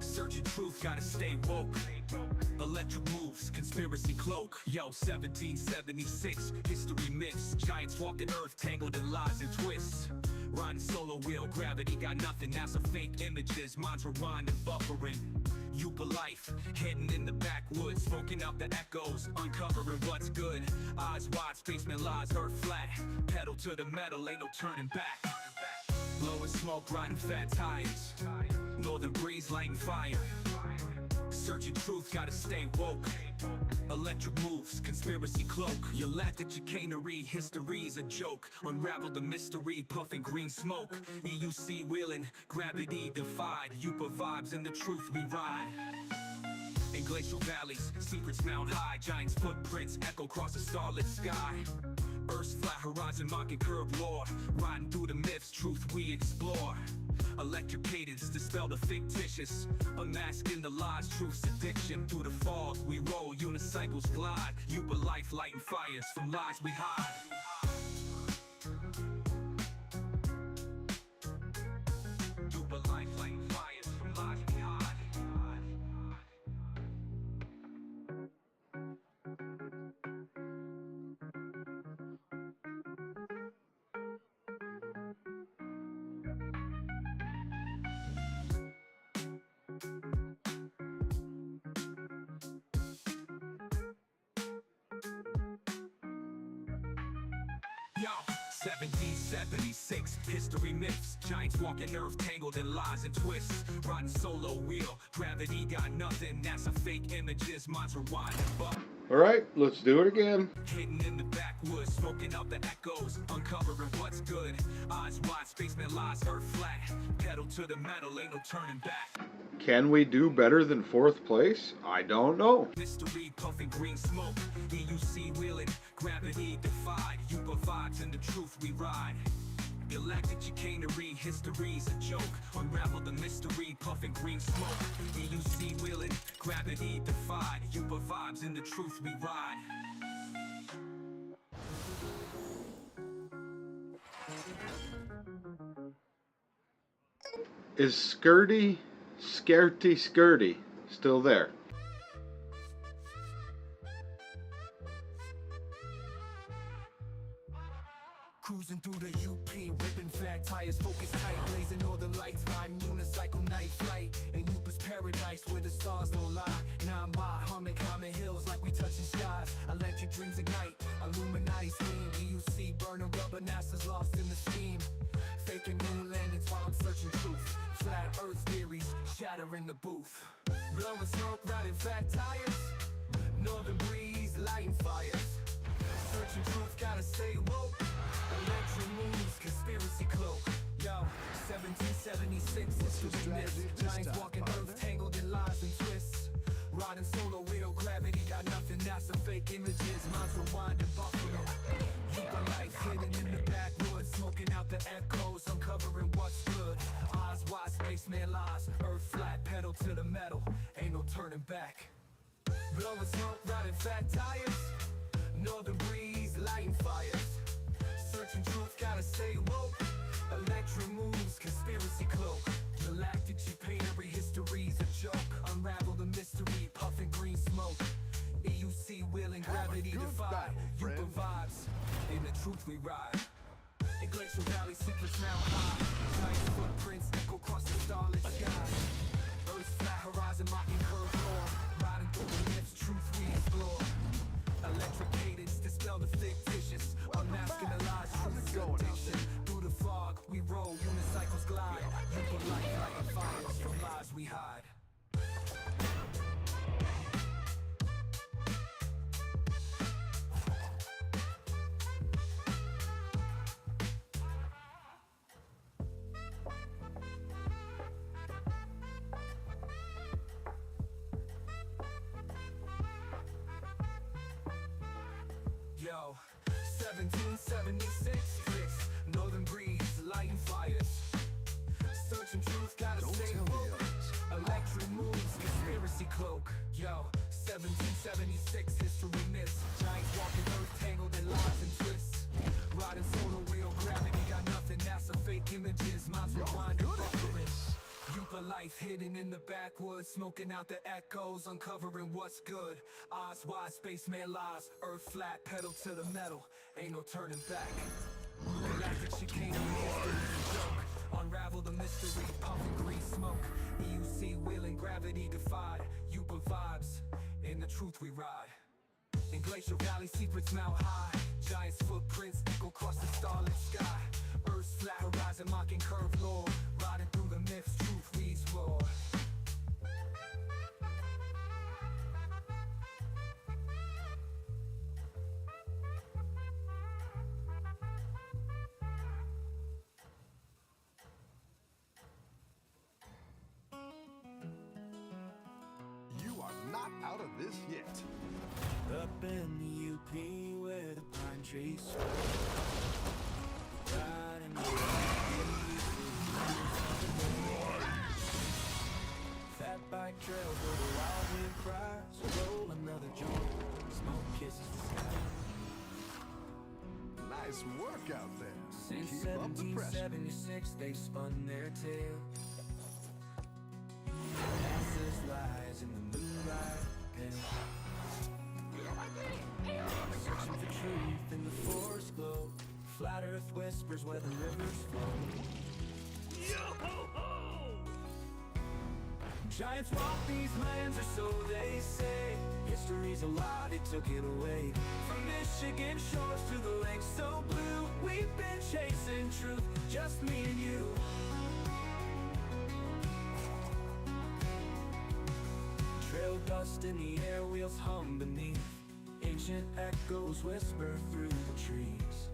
Searching truth, gotta stay woke. Electric moves, conspiracy cloak. Yo, 1776, history myths. Giants walking earth, tangled in lies and twists. Riding solo wheel, gravity got nothing. NASA fake images, minds rewind and buffering. Youper life, hidden in the backwoods, smoking up the echoes, uncovering what's good. Eyes wide, spaceman lies, earth flat. Pedal to the metal, ain't no turning back. Blowing smoke, riding fat tires. Northern breeze, lighting fire. Searching truth, gotta stay woke. Electric moves, conspiracy cloak. You laughed at chicanery, history's a joke. Unravel the mystery, puffing green smoke. EUC wheeling, gravity defied. Youper vibes and the truth we ride. In glacial valleys, secrets mount high. Giants' footprints echo across the starlit sky. Earth's flat horizon, mocking curved lore. Riding through the myths, truth we explore. Electric cadence, dispel the fictitious. Unmasking the lies, truth's addiction. Through the fog, we roll, unicycles glide. Youper life, lighting fires from lies we hide. Youper life, lighting fires from lies we hide. Yo, 1776, history myths. Giants walking earth, tangled in lies and twists. Riding solo wheel, gravity got nothing. NASA fake images, minds rewind and buff. Alright, let's do it again. Hidden in the backwoods, smoking out the echoes, uncovering what's good. Eyes wide, spaceman lies, earth flat. Pedal to the metal, ain't no turning back. Can we do better than 4th place? I don't know. Mystery puffing green smoke. EUC wheeling, gravity defied. Youper vibes and the truth we ride. Galactic chicanery, history's a joke. Unravel the mystery, puffing green smoke. EUC wheeling, gravity defied. Youper vibes and the truth we ride. Is Skirty still there? Cruising through the UP, ripping fat tires, focus tight, blazing all the lights, riding unicycle night flight. In Yooper's paradise where the stars don't lie. Now I'm by humming common hills like we touching skies. Electric dreams ignite, Illuminati steam. EUC burning rubber, NASA's lost in the steam. Faking moon landings while I'm searching truth. Flat earth theories, shattering the booth. Blowing smoke, riding fat tires. Northern breeze, lighting fires. Searching truth, gotta stay woke. Electric moves, conspiracy cloak. Yo, 1776, history myth. Giants walking earth, tangled in lies and twists. Riding solo, real gravity, got nothing, that's a fake images. Minds rewind and buffalo. Yooper life hidden in the backwoods, smoking out the echoes, uncovering what's good. Eyes wide, spaceman lies, earth flat, pedal to the metal, ain't no turning back. Blowing smoke, riding fat tires. Northern breeze, lighting fires. Searching truth, gotta stay woke. Electric moves, conspiracy cloak. Galactic chicanery, history's a joke. Unravel the mystery, puffing green smoke. EUC wheeling, gravity defy. Yooper vibes, in the truth we ride. In Glacial Valley, secrets now high. Giant footprints echo across the starlit sky. Earth's flat horizon, mocking curved floor. Riding through the myths, truth we explore. Electric cadence, dispel the fictitious. Unmasking the lies, truth's addiction. Through the fog, we roll, unicycles glide. Yooper life, lighting fires, from lies we hide. Yo, 1776, northern breeze, lighting fires. Searching truth, gotta stay woke. Electric moves, conspiracy cloak. Yo, 1776, history myths. Giants walking earth, tangled in lies and twists. Riding solo, real gravity, got nothing, NASA fake images. Minds rewind and buffering. Yooper life hidden in the backwoods, smoking out the echoes, uncovering what's good. Eyes wide, spaceman lies, earth flat, pedal to the metal, ain't no turning back. Galactic chicanery, history's a joke. Unravel the mystery, puffing green smoke. EUC wheeling, gravity defied. Yooper vibes, in the truth we ride. In Glacial Valley, secrets mount high. Giants footprints echo across the starlit sky. Earth's flat horizon, mocking curved lore. Riding through the myths, truth we explore. You are not out of this yet. Up in the UP where the pine trees sway. Riding fat bike trails where the wild wind cries. Roll another joint, smoke kisses the sky. Nice work out there. Since Keep up the pressure. 1776 they spun their tale. Asses lies in the moonlight pale. Searching for truth in the forest glow. Flat earth whispers where the rivers flow. Yo-ho-ho! Giants walk these lands, or so they say. History's a lie, they took it away. From Michigan shores to the lakes so blue, we've been chasing truth, just me and you. Trail dust in the air, wheels hum beneath. Ancient echoes whisper through the trees.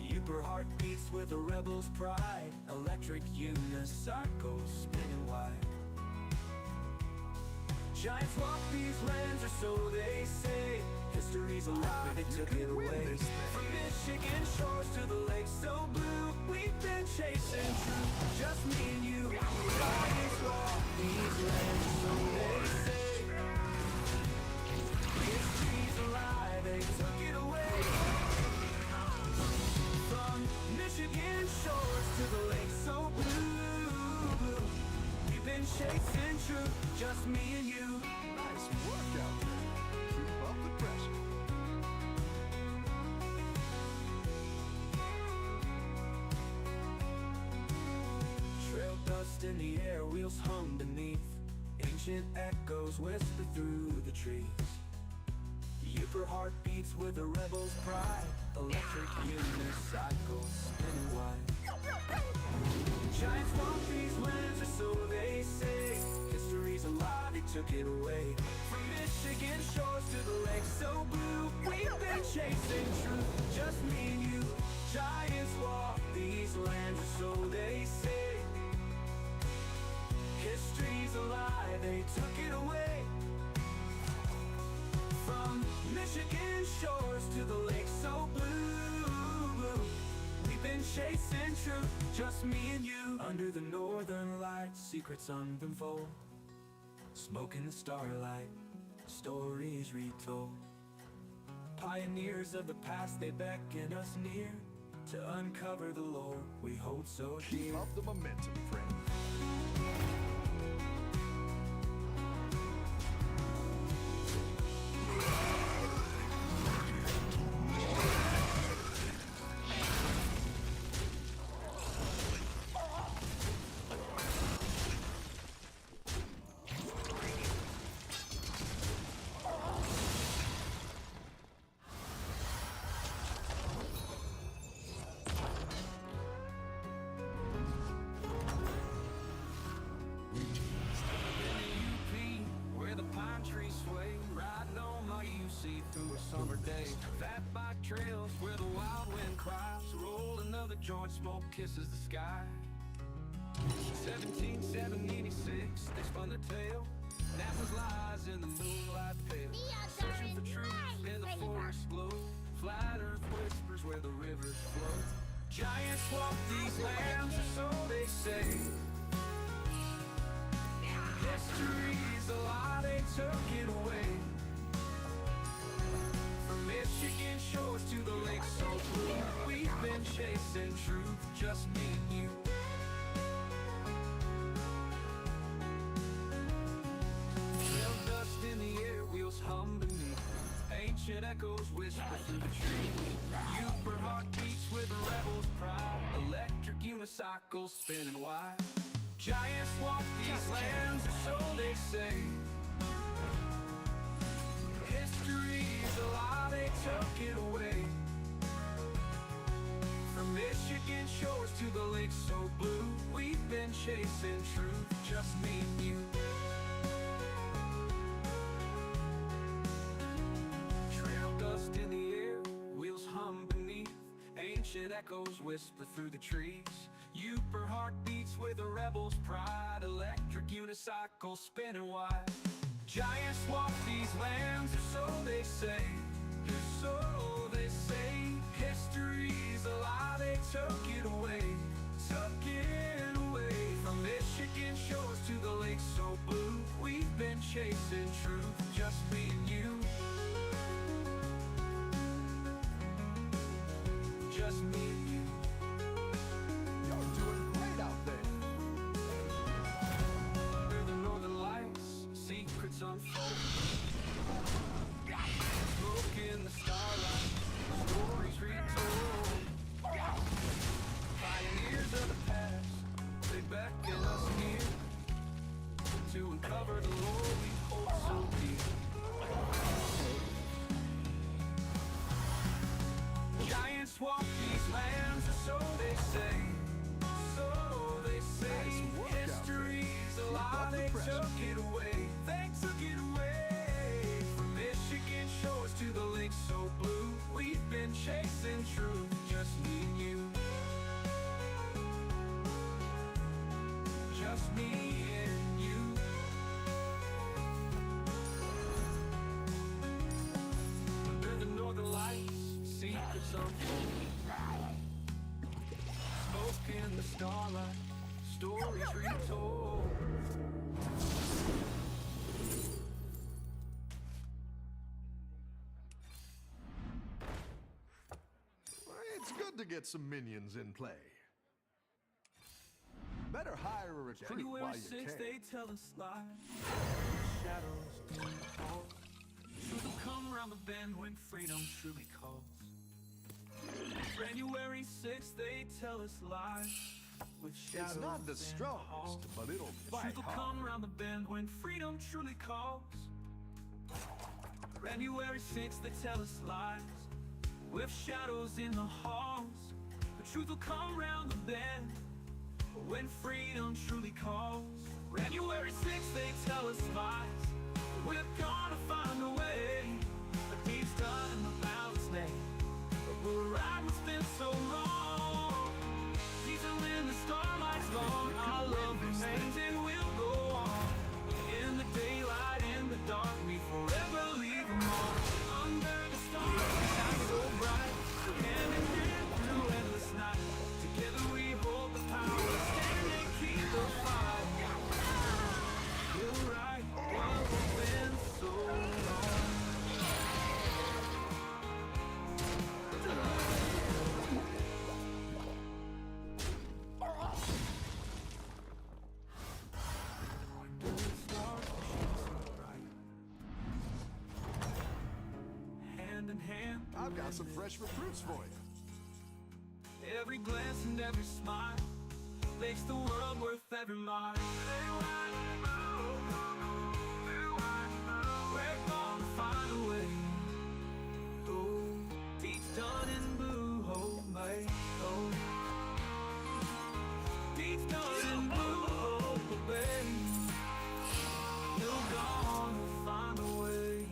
Yooper heartbeats with a rebel's pride. Electric unicycles spinning wide. Giants walk these lands, or so they say. History's a lie, they took it away. From Michigan shores to the lakes so blue, we've been chasing truth, just me and you. Giants walk these lands, so they say. History's a lie, they took it away. From Michigan shores to the lakes so blue, we've been chasing truth, just me and you. Nice work out there. Keep up the pressure. Ancient echoes whisper through the trees. Yooper heartbeats with a rebel's pride. Electric unicycles spinning wide. Giants walk these lands, or so they say. History's alive, they took it away. From Michigan shores to the lake so blue, we've been chasing truth, just me and you. Giants walk these lands, or so they say. History's alive, they took it away. From Michigan shores to the lake so blue, we've been chasing truth, just me and you. Under the northern lights, secrets unfold. Smoke in the starlight, stories retold. Pioneers of the past, they beckon us near to uncover the lore we hold so dear. Keep up the momentum, friend. Through a summer day, Fatbike trails where the wild wind cries. Roll another joint, smoke kisses the sky. 1776, they spun their tale. NAGAS lies in the moonlight pale. Searching for truth in the forest glow. Flat earth whispers where the rivers flow. Giants walk these lands, or so they say. History's a lie, they took it away. Michigan shores to the lake so blue, we've been chasing truth, just me and you. Trail dust in the air, wheels hum beneath. Ancient echoes whisper through the trees. Yooper heartbeats with a rebel's pride. Electric unicycles spinning wide. Giants walk these lands, or so they say. History's a lie, they took it away. From Michigan shores to the lake so blue, we've been chasing truth, just me and you. Trail dust in the air, wheels hum beneath. Ancient echoes whisper through the trees. Yooper heartbeats with a rebel's pride. Electric unicycles spinning wide. Giants walk these lands, or so they say. Or so they say. History's a lie, they took it away. Took it away. From Michigan shores to the lake so blue, we've been chasing truth, just me and you. Just me and you. You're doing great out there. Under the northern lights, secrets unfold. Smoke in the starlight, stories retold. Pioneers of the past, they beckon us near to uncover the lore we hold so dear. Giants walk these lands, or so they say. So they say. History's a lie, they took it away. They took it away. From Michigan shores to the lake so blue, we've been chasing truth, just me and you. Just me and you. Under the northern lights, secrets unfold. Smoke in the starlight, stories retold. It's good to get some minions in play. Better hire a recruit January while you 6th, can. they tell us lies. Shadows do fall. Truth will come around the bend when freedom truly calls. January 6th, they tell us lies. with It's shadows not the in strongest, halls. but it'll The fight truth will hard. come around the bend when freedom truly calls. January 6th, they tell us lies with shadows in the halls. The truth will come around the bend when freedom truly calls. January 6th, they tell us lies. We're gonna find a way. The deep's done in the mountain's name. But we'll ride what's been so wrong. Season when the starlight's long, our love remains and we'll go on. In the daylight, in the dark, we forever leave them all. Under the stars, we shine so bright. Hand in hand through endless night. Together we hold the power. Stand and keep the fight. You're right, love has been so long. Under the stars, we shine so bright. Hand in hand. I've got some fresh recruits for you. Every glance and every smile makes the world worth every mile. We're gonna find a way. Oh, deep's done in blue, oh my, oh. Deep's done in blue, oh baby. We're gonna find a way.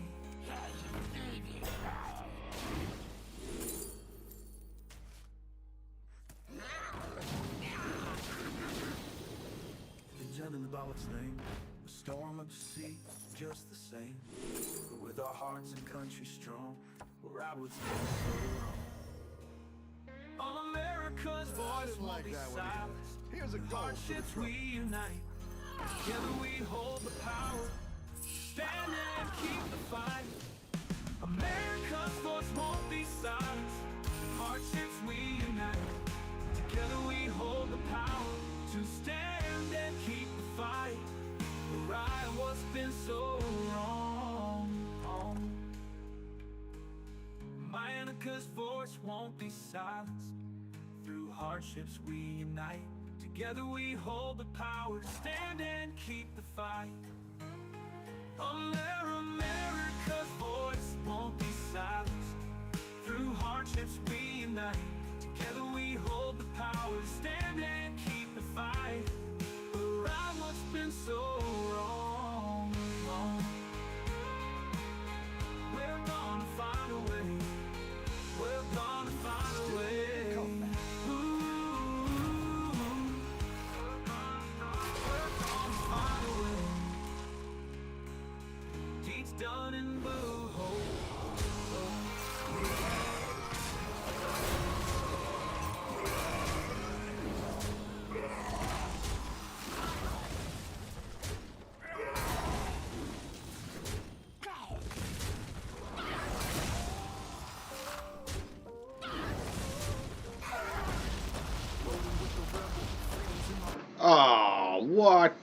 Telling about what's name, the storm of the sea, just the same. But with our hearts and country strong, we'll ride what's been so wrong. All America's voice won't Like be that one. silenced. Here's a In goal for the hardships front. we unite. Together we hold the power. Stand and keep the fight. America's voice won't be silenced. In hardships we unite. Together we hold the power to stand and keep the fight. Right what's been so wrong. Monica's voice won't be silenced. Through hardships we unite. Together we hold the power. Stand and keep the fight. America's voice won't be silenced. Through hardships we unite. Together we hold the power. Stand and keep the fight. Around what's been so wrong. We're gonna find a way. We're gonna find a way. Ooh, we're gonna find a way. Deeds done in blue. Oh, what?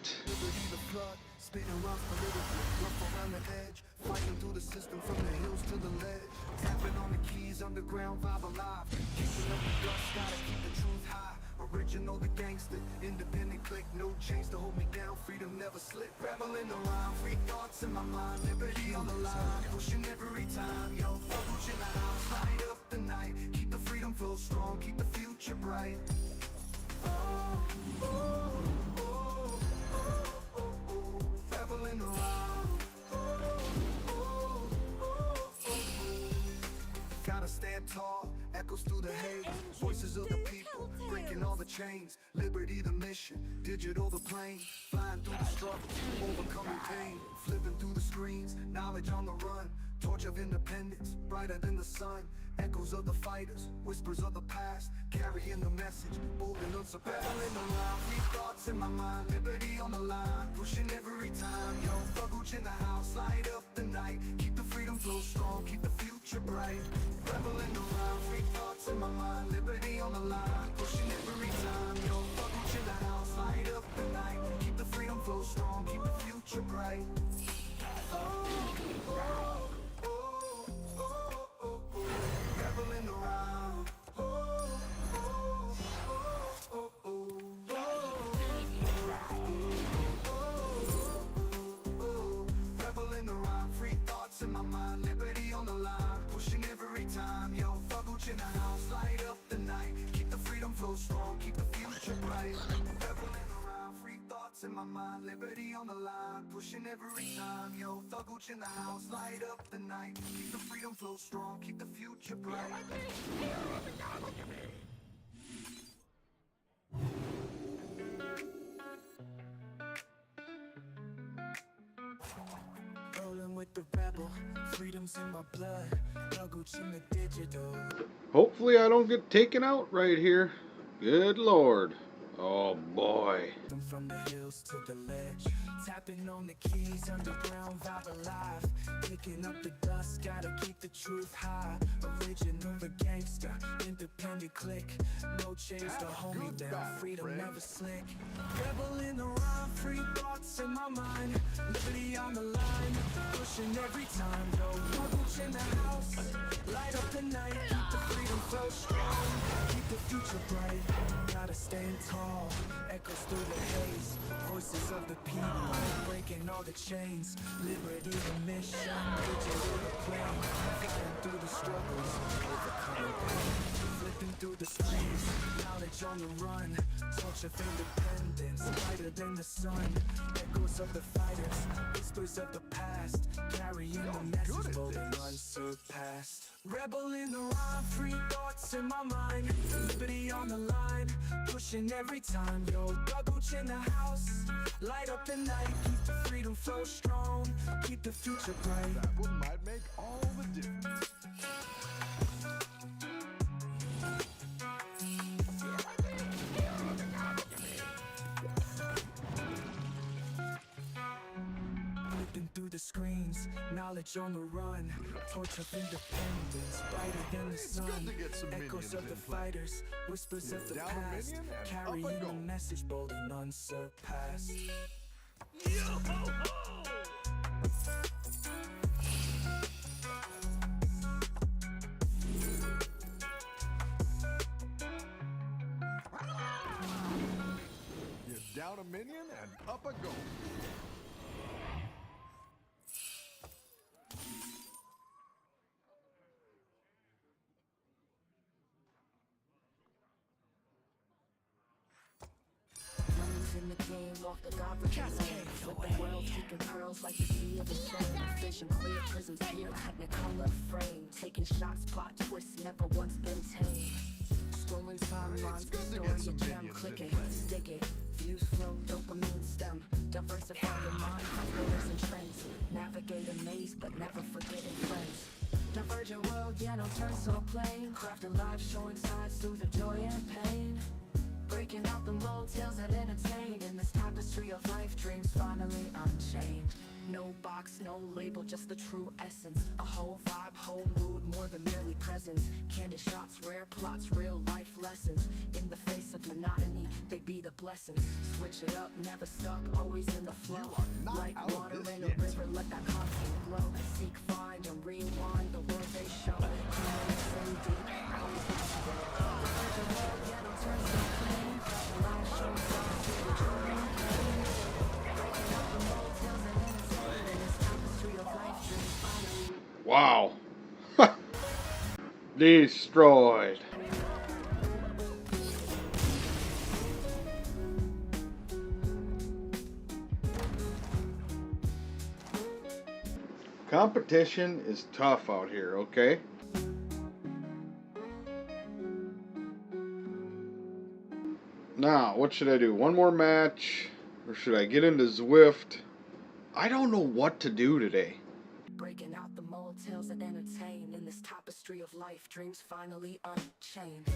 Spinning rough politically, rough around the edge, fighting through the system from the hills to the ledge, tapping on the keys, underground vibe alive, keeping up the dust, gotta keep the truth high, original the gangster, independent click, no chains to hold me down, freedom never slip, rebel in the rhyme, free thoughts in my mind, liberty on the line, pushing every time, yo, focus in the house, light up the night, keep the freedom flow strong, keep the future bright. Traveling around. Gotta stand tall, echoes through the haze. Voices of the people, breaking all the chains. Liberty the mission, digital the plane. Flying through the struggle, overcoming pain. Flipping through the screens, knowledge on the run. Torch of independence, brighter than the sun. Echoes of the fighters, whispers of the past. Carrying the message, bold and unsurpassed. Battling around, free thoughts in my mind. Liberty on the line, pushing every time. Yo, Thugooch in the house, light up the night. Keep the freedom flow strong, keep the future bright. Rebelling around, free thoughts in my mind. Liberty on the line, pushing every time. Yo, Thugooch in the house, light up the night. Keep the freedom flow strong, keep the future bright. Rebelling around. my mind, liberty on the line, pushing every time, yo, thugooch in the house, light up the night, keep the freedom flow strong, keep the future bright. Rolling with the rebel, freedom's in my blood, thugooch in the digital. Hopefully I don't get taken out right here. Good Lord. Oh boy. From the hills to the ledge, tapping on the keys, underground vibe alive, picking up the dust, gotta keep the truth high, original the gangster, independent click, no chains to hold me down, freedom never slick, rebel in the rhyme, free thoughts in my mind, liberty on the line, pushing every time, yo, bubbles in the house, light up the night, keep the freedom flow strong, keep the future bright, gotta stand tall, echoes through the haze, voices of the people, breaking all the chains, liberty the mission, digital the plan, fighting through the struggles, overcoming pain, flipping through the screens, knowledge on the run, torch of independence, brighter than the sun, echoes of the fighters, whispers of the past, carrying the message bold and unsurpassed. Rebel in the rhyme, free thoughts in my mind, liberty on the line, pushing every time, yo, thugooch in the house, light up the night, keep the freedom flow strong, keep the future bright. That one might make all the difference. Flipping through the screens, knowledge on the run, torch of independence, brighter than the sun, good to get some echoes minions of the in play. fighters, whispers of the down a past, minion and up carrying a the goal. message bold and unsurpassed. You're down a minion and up a goal. In the game, off the garbage lane, flip the world, kicking pearls like the sea of the shame. Vision clear, prisms peer, technicolor frame, taking shots, plot twists, never once been tamed. Scrolling timelines, good to story get some a gem, minions click in it, play. stick it. Views flow, dopamine stem, diversify your mind, pillars and trends. Navigate a maze, but never forgetting friends. Divergent world, yeah, no turn so plain. Craft a life, showing sides through the joy and pain. Breaking out the mold, tales that entertain. In this tapestry of life, dreams finally unchained. No box, no label, just the true essence. A whole vibe, whole mood, more than merely presence. Candid shots, rare plots, real life lessons. In the face of monotony, they be the blessings. Switch it up, never stuck, always in the flow. not Like out of water this in a yet. river, let that constant flow. Seek, find, and rewind the world they show. Humans in deep, always possible. The world, yeah, no turn so plain. Life shows signs through the joy and pain. Breaking out the mold, tales that entertain. In this tapestry of life, dreams finally. Wow. Destroyed. Competition is tough out here, okay? Now, what should I do? One more match? Or should I get into ZWIFT? I don't know what to do today. Breaking out the mold, tales that entertain. In this tapestry of life, dreams finally unchained.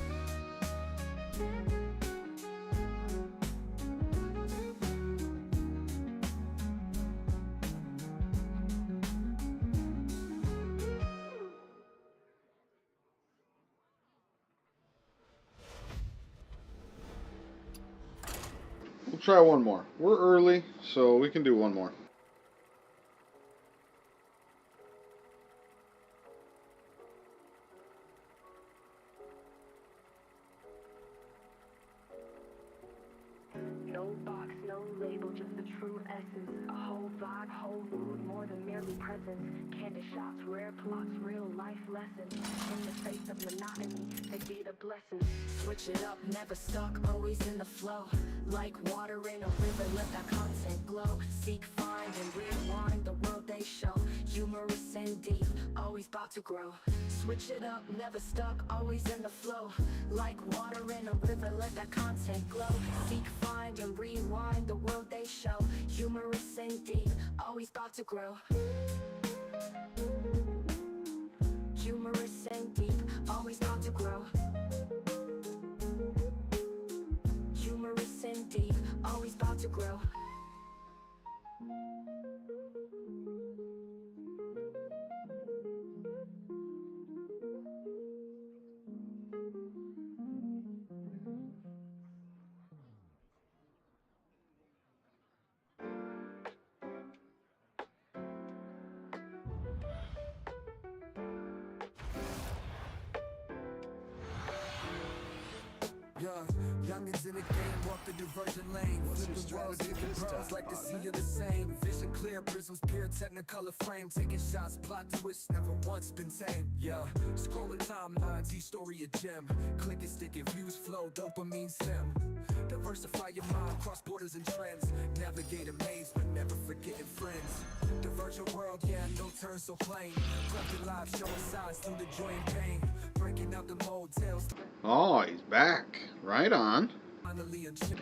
We'll try one more. We're early, so we can do one more. No box, no label, just the true essence. A whole vibe, whole mood, more than merely presence. Candid shots, rare plots, real life lessons. In the face of monotony, they be the blessings. Switch it up, never stuck, always in the flow. Like water in a river, let that content glow. Seek, find, and rewind the world they show. Humorous and deep, always about to grow. Switch it up, never stuck, always in the flow. Like water in a river, let that content glow. Seek, find, and rewind the world they show. Humorous and deep, always about to grow. Humorous and deep, always about to grow. Humorous and deep, always about to grow. Yeah, youngins in the game, walk the diversion lane. Flip the world, different pros, like to see you the same. Vision clear, prisms pure, technicolor frame. Taking shots, plot twists, never once been tame. Yeah, scrolling timeline, D-story a gem. Click and stick it, views flow, dopamine stem. Diversify your mind, cross borders and trends. Navigate a maze, but never forgetting friends. Diverge your world, yeah, no turn so plain. Crafted live, showing signs through the joy and pain. Breaking out the mold, tales. Oh, he's back. Right on. Finally a chip.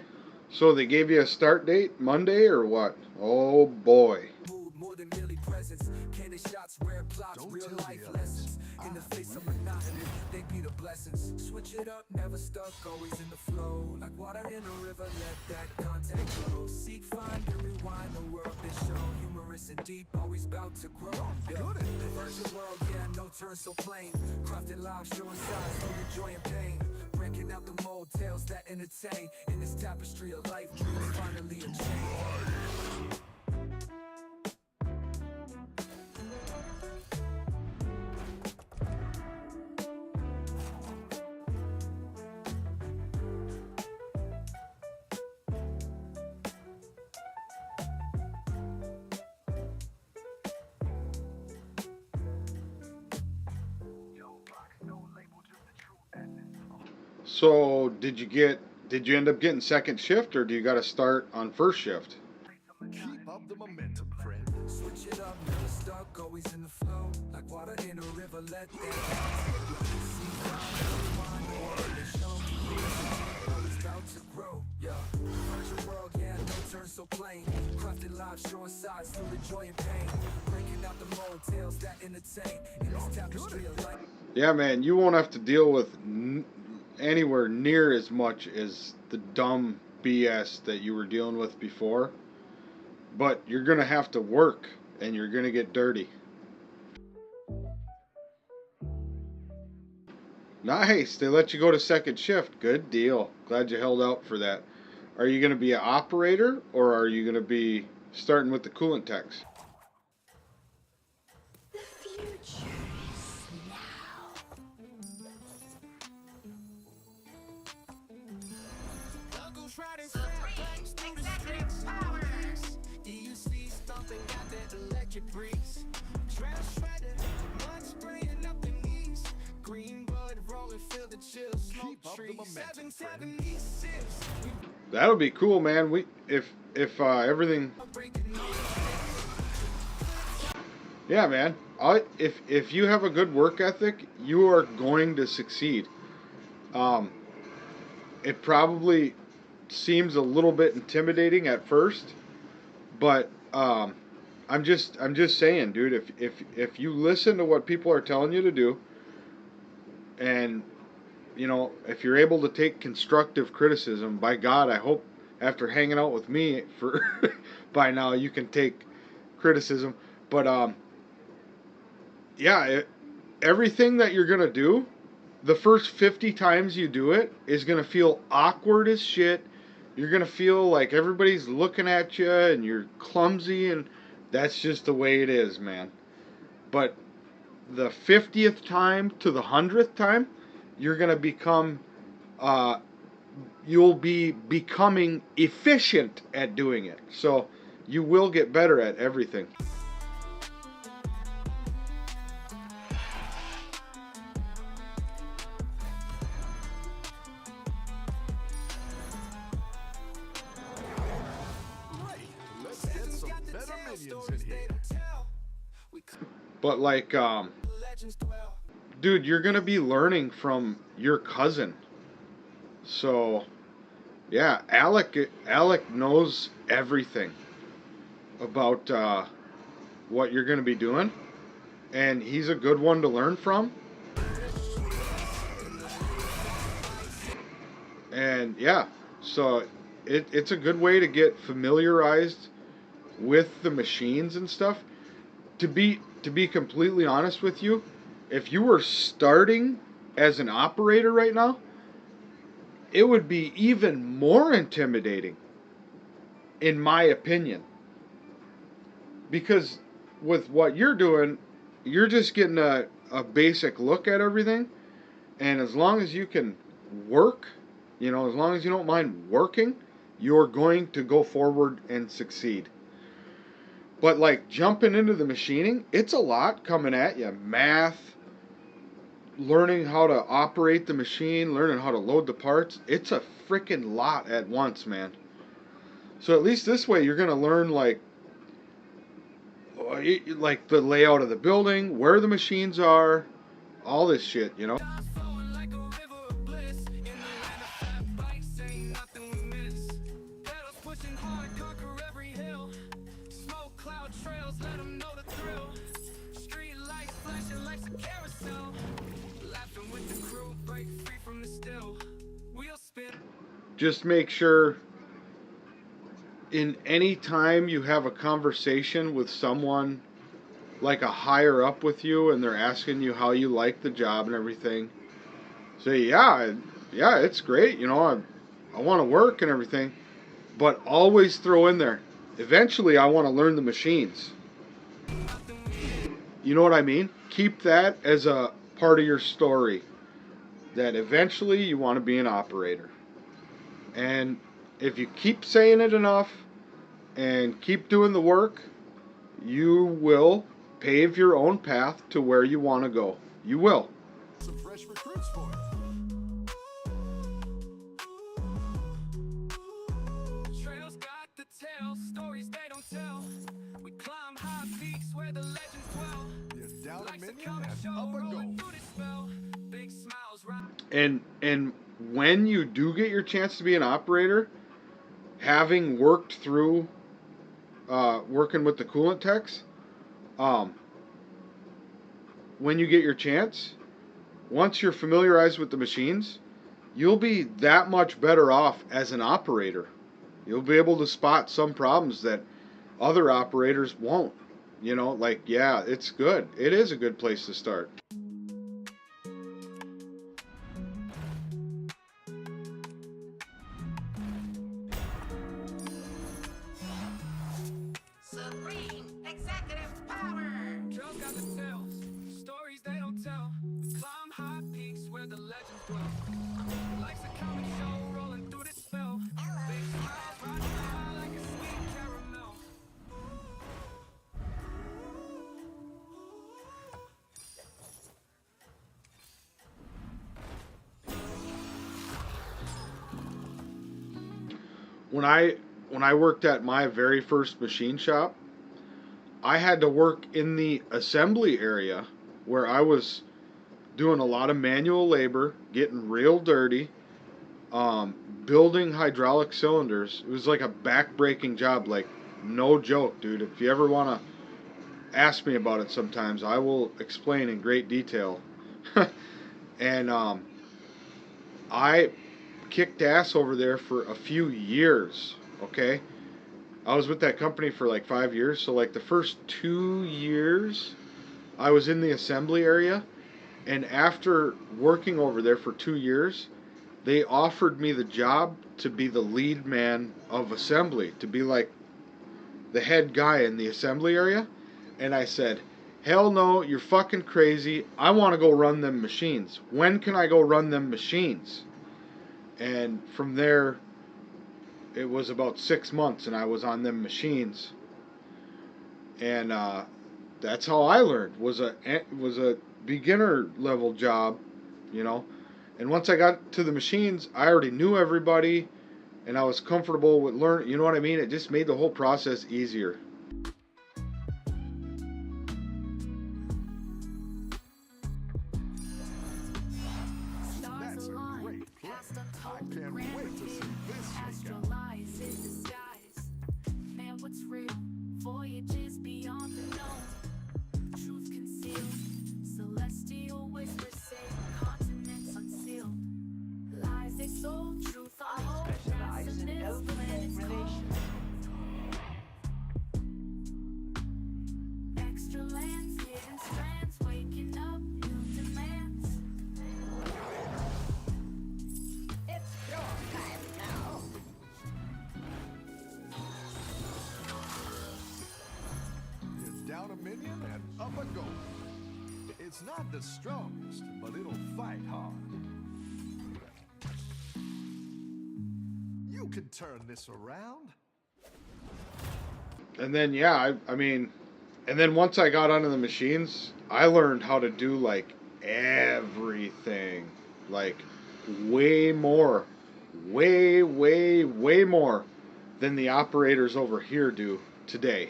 So they gave you a start date, Monday or what? Oh boy. Mood more than merely presence. Candid shots, rare plots, Don't real tell life the lessons. others. In the face of monotony, they be the blessings. Switch it up, never stuck, always in the flow. Like water in a river, let that contact flow. Seek, find, and rewind the world they show. Humorous and deep, always bout to grow. Yeah. Diversion world, yeah, no turn so plain. Crafted live, showing signs through the joy and pain. Breaking out the mold, tales that entertain. In this tapestry of life, dreams finally a change. So did you end up getting second shift, or do you got to start on first shift? Keep up the momentum, friend. Switch it up, never stuck, always in the flow. Like water in a river, let that always bout to grow. Yeah, virtual world, yeah, no turn so plain. Crafted live, showing sides through the joy and pain. Breaking out the mold, tales that entertain. In this tapestry of life. Yeah, man, you won't have to deal with anywhere near as much as the dumb BS that you were dealing with before. But you're going to have to work, and you're going to get dirty. Nice. They let you go to second shift. Good deal. Glad you held out for that. Are you going to be an operator, or are you going to be starting with the coolant techs? The future is now. Uncles riding fatbikes through the streets. Do you see something got that electric breeze? Trash shredded, mud spraying up the knees. Green bud rolling, feel the chill, smoke Keep up the trees. momentum, 776. That would be cool, man. If everything. Yeah, man. If you have a good work ethic, you are going to succeed. It probably seems a little bit intimidating at first, but I'm just saying, dude. If you listen to what people are telling you to do, and you know, if you're able to take constructive criticism, by God, I hope after hanging out with me for by now you can take criticism. But yeah, everything that you're gonna do, the first 50 times you do it is gonna feel awkward as shit. You're gonna feel like everybody's looking at you and you're clumsy, and that's just the way it is, man. But the 50th time to the 100th time, you're gonna become you'll be becoming efficient at doing it. So you will get better at everything. Let's get some better minions in here. But like, dude, you're gonna be learning from your cousin. So, yeah, Alec knows everything about what you're gonna be doing, and he's a good one to learn from. And yeah, so it's a good way to get familiarized with the machines and stuff. To be completely honest with you, if you were starting as an operator right now, it would be even more intimidating, in my opinion. Because with what you're doing, you're just getting a basic look at everything. And as long as you can work, you know, as long as you don't mind working, you're going to go forward and succeed. But like jumping into the machining, it's a lot coming at you. Math, learning how to operate the machine, learning how to load the parts. It's a freaking lot at once, man. So at least this way you're going to learn like the layout of the building, where the machines are, all this shit, you know. Just make sure in any time you have a conversation with someone like a higher up with you and they're asking you how you like the job and everything, say, yeah, it's great, you know, I want to work and everything, but always throw in there, eventually I want to learn the machines. You know what I mean? Keep that as a part of your story, that eventually you want to be an operator. And if you keep saying it enough and keep doing the work, you will pave your own path to where you want to go. You will. Some fresh recruits for you. Trails got the tale, stories they don't tell. We climb high peaks where the legends dwell. You're down a Life's a minion comic and show, up a rolling go. through this spell. Big smiles round. And when you do get your chance to be an operator, having worked through working with the coolant techs, when you get your chance, once you're familiarized with the machines, you'll be that much better off as an operator. You'll be able to spot some problems that other operators won't. You know, like, yeah, it's good. It is a good place to start. Supreme executive power. Trails got the tales, stories they don't tell. Climb high peaks where the legends dwell. Life's a comic show, rolling through this spell. Big smiles riding high like a sweet caramel. When I worked at my very first machine shop, I had to work in the assembly area where I was doing a lot of manual labor, getting real dirty, building hydraulic cylinders. It was like a back-breaking job, like no joke, dude. If you ever want to ask me about it sometimes, I will explain in great detail. And I kicked ass over there for a few years, okay? I was with that company for like 5 years, so like the first 2 years I was in the assembly area, and after working over there for 2 years, they offered me the job to be the lead man of assembly, to be like the head guy in the assembly area. And I said, hell no, you're fucking crazy. I want to go run them machines. When can I go run them machines? And from there, it was about 6 months, and I was on them machines. And that's how I learned. Was a beginner level job, you know. And once I got to the machines, I already knew everybody, and I was comfortable with learning. You know what I mean? It just made the whole process easier. That's a great play. I can't wait to see this shake out. Astralize in disguise. Man, what's real? Voyages beyond the known. Truth concealed. Celestial whispers say continents unsealed. Lies they sold. Truth untold. Specialize in elderly relations. Extra lands, hidden strands, waking up new demands. It's your time now. It's down a minion and up a goal. It's not the strongest, but it'll fight hard. You can turn this around. And then, yeah, I mean, and then once I got onto the machines, I learned how to do like everything, like way more, way more than the operators over here do today.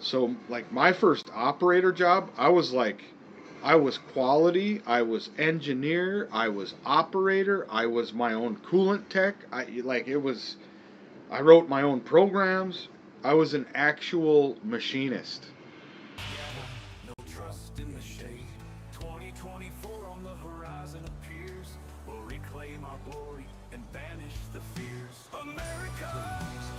So like my first operator job, I was quality, I was engineer, I was operator, I was my own coolant tech. I wrote my own programs. I was an actual machinist. No trust in the shade. 2024 on the horizon appears. We'll reclaim our glory and banish the fears. America,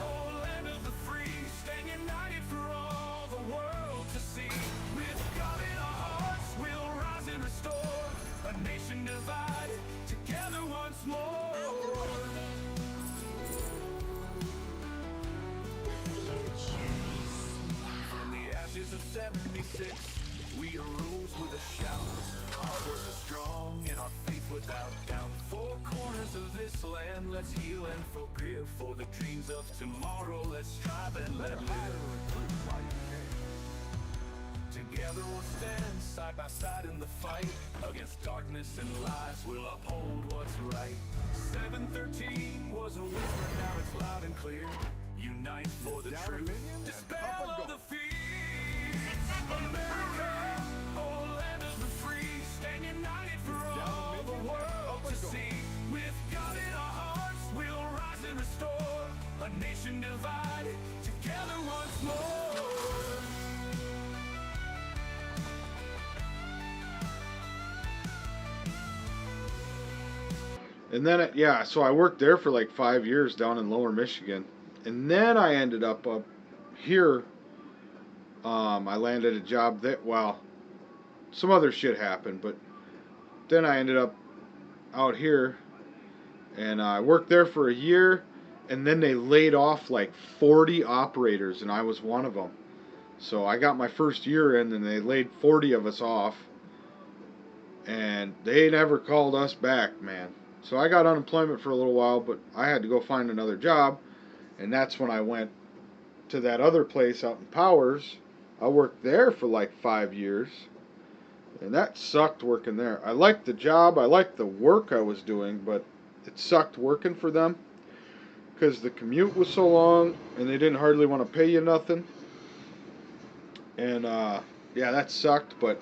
oh land of the free, stand united for all the world to see. With God in our hearts, we'll rise and restore a nation divided together once more. From the ashes of 76, we arose with a shout. Our words are strong and our faith without doubt. Four corners of this land, let's heal and forgive. For the dreams of tomorrow, let's strive and let live. Together we'll stand side by side in the fight. Against darkness and lies, we'll uphold what's right. 713 was a whisper, now it's loud and clear. Unite for the truth, dispel all the fear. America, oh land of the free, stand united for all the world to see. With God in our hearts, we'll rise and restore a nation divided together once more. And then, yeah, so I worked there for like 5 years down in Lower Michigan. And then I ended up here. I landed a job that, well, some other shit happened, but then I ended up out here. And I worked there for a year. And then they laid off like 40 operators, and I was one of them. So I got my first year in, and they laid 40 of us off. And they never called us back, man. So I got unemployment for a little while, but I had to go find another job. And that's when I went to that other place out in Powers. I worked there for like 5 years. And that sucked working there. I liked the job. I liked the work I was doing, but it sucked working for them. Because the commute was so long, and they didn't hardly want to pay you nothing. And, yeah, that sucked, but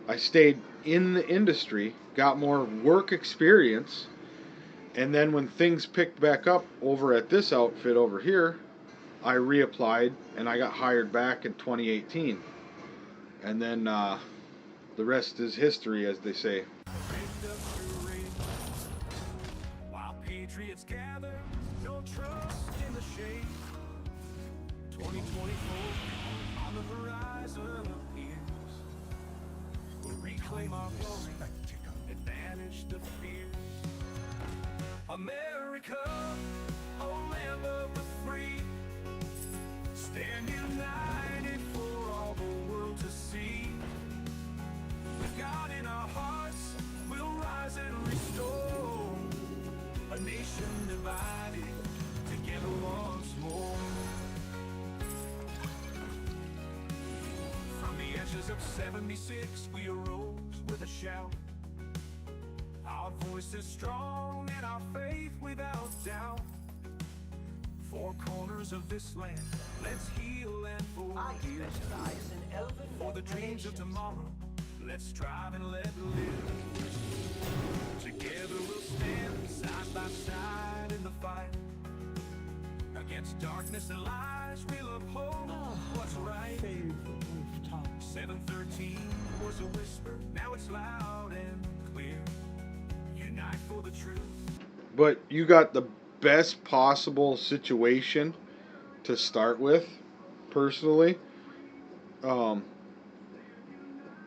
I stayed in the industry, got more work experience, and then when things picked back up over at this outfit over here, I reapplied, and I got hired back in 2018. And then the rest is history, as they say. While patriots gather, no trust in the shade. 2024 on the horizon appears. We'll reclaim our glory and banish the fears. America, oh land of the free, stand united for all the world to see. With God in our hearts, we'll rise and restore nation divided, together once more. From the ashes of 76, we arose with a shout. Our voices strong and our faith without doubt. Four corners of this land, let's heal and I forgive. specialize in elven For the dreams of relations. tomorrow, let's strive and let live. Together we'll stand side by side in the fight. Against darkness and lies, we'll uphold what's right. 713 was a whisper, now it's loud and clear. Unite for the truth. But you got the best possible situation to start with, personally.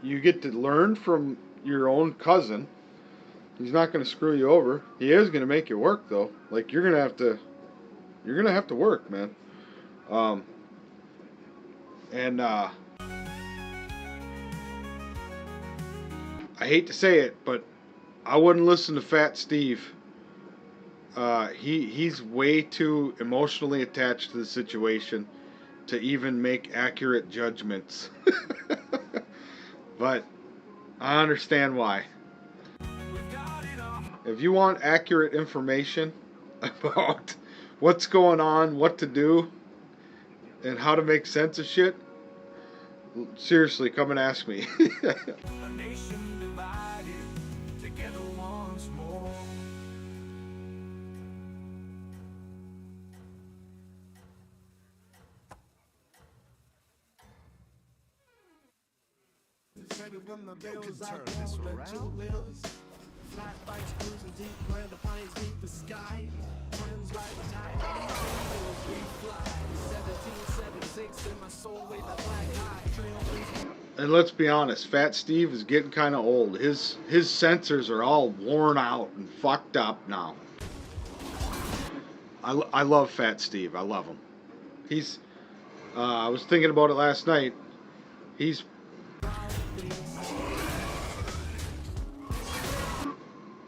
You get to learn from your own cousin. He's not going to screw you over. He is going to make you work, though. Like, you're going to have to work, man. I hate to say it, but I wouldn't listen to Fat Steve. He's way too emotionally attached to the situation to even make accurate judgments. But I understand why. If you want accurate information about what's going on, what to do, and how to make sense of shit, seriously, come and ask me. A nation divided, together once more. You can turn this around. Flat bikes cruising deep where the pines meet the sky. Friends ride the tide, we fly. 1776 in my soul with the black eye. Trail And let's be honest, Fat Steve is getting kind of old. His sensors are all worn out and fucked up now. I love Fat Steve. I love him. He's I was thinking about it last night. He's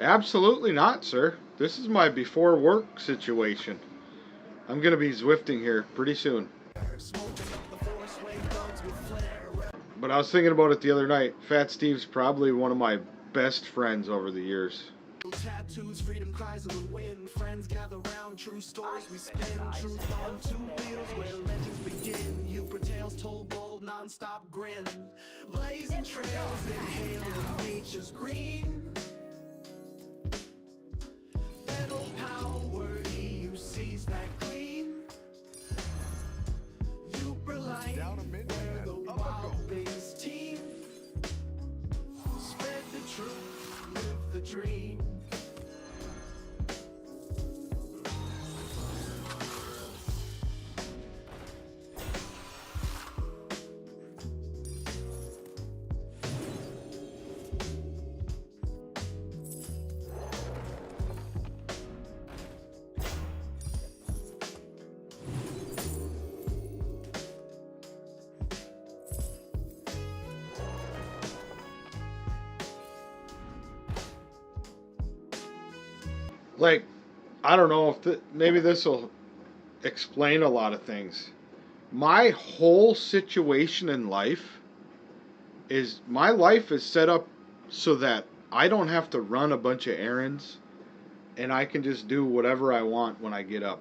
absolutely not, sir. This is my before work situation. I'm gonna be Zwifting here pretty soon. But I was thinking about it the other night. Fat Steve's probably one of my best friends over the years. tattoos, freedom cries of the wind. Friends gather round, true stories we spin. Truth on two wheels where legends begin. YOOPER tales told bold, non-stop grin. Blazing trails, inhaling nature's green. Pedal power, EU sees that clean. YOOPER light, Down a minion where the and up a wild goal. things team. Spread the truth, live the dream. Like, I don't know if maybe this will explain a lot of things. My whole situation in life is, my life is set up so that I don't have to run a bunch of errands and I can just do whatever I want when I get up.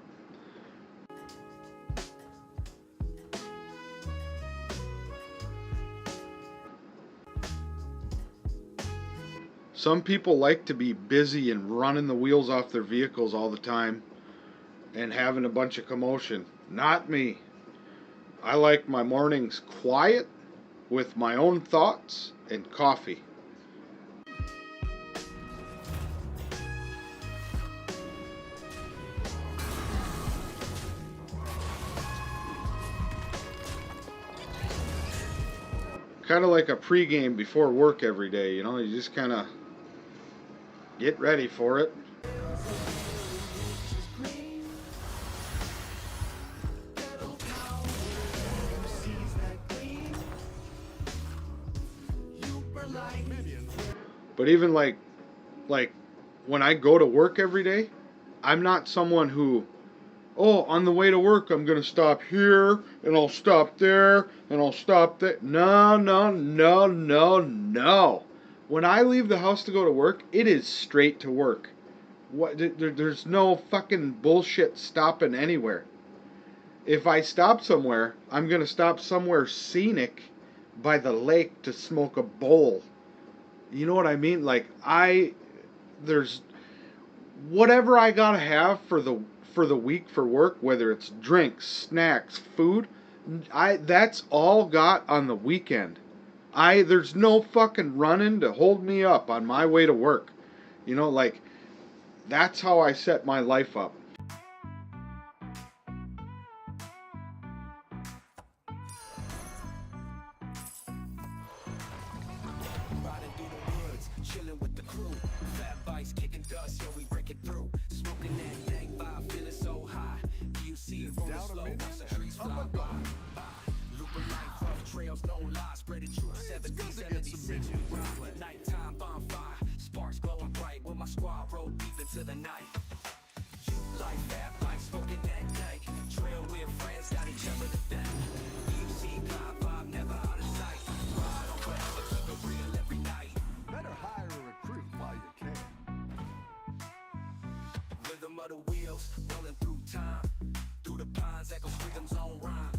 Some people like to be busy and running the wheels off their vehicles all the time and having a bunch of commotion. Not me. I like my mornings quiet with my own thoughts and coffee. Kind of like a pregame before work every day, you know, you just kind of get ready for it. But even like when I go to work every day, I'm not someone who, oh, on the way to work, I'm going to stop here, and I'll stop there, and I'll stop there. No, no, no, no, no. When I leave the house to go to work, it is straight to work. There's no fucking bullshit stopping anywhere. If I stop somewhere, I'm going to stop somewhere scenic by the lake to smoke a bowl. You know what I mean? Like, there's whatever I got to have for the week for work, whether it's drinks, snacks, food, that's all got on the weekend. There's no fucking running to hold me up on my way to work. You know, like, that's how I set my life up. Riding through the woods, chilling with the crew. Fat bikes kicking dust, yo, we break it through. Smoking that dank vibe, feeling so high. You see rolling down a slow, minute watch the trees and fly up a by. Looper life, rough trails, no lies, spread it true. 70, good to get 76, some we ride. Nighttime bonfire, sparks glowing bright. With my squad roll deep into the night. You like fat bikes, smoking that dank. Trail with friends, got each other to thank. You see vibe, never out of sight. Ride on forever, keep it real every night. Better hire a recruit while you can. Rhythm of the wheels, rolling through time. Through the pines, echoes rhythm's own rhyme.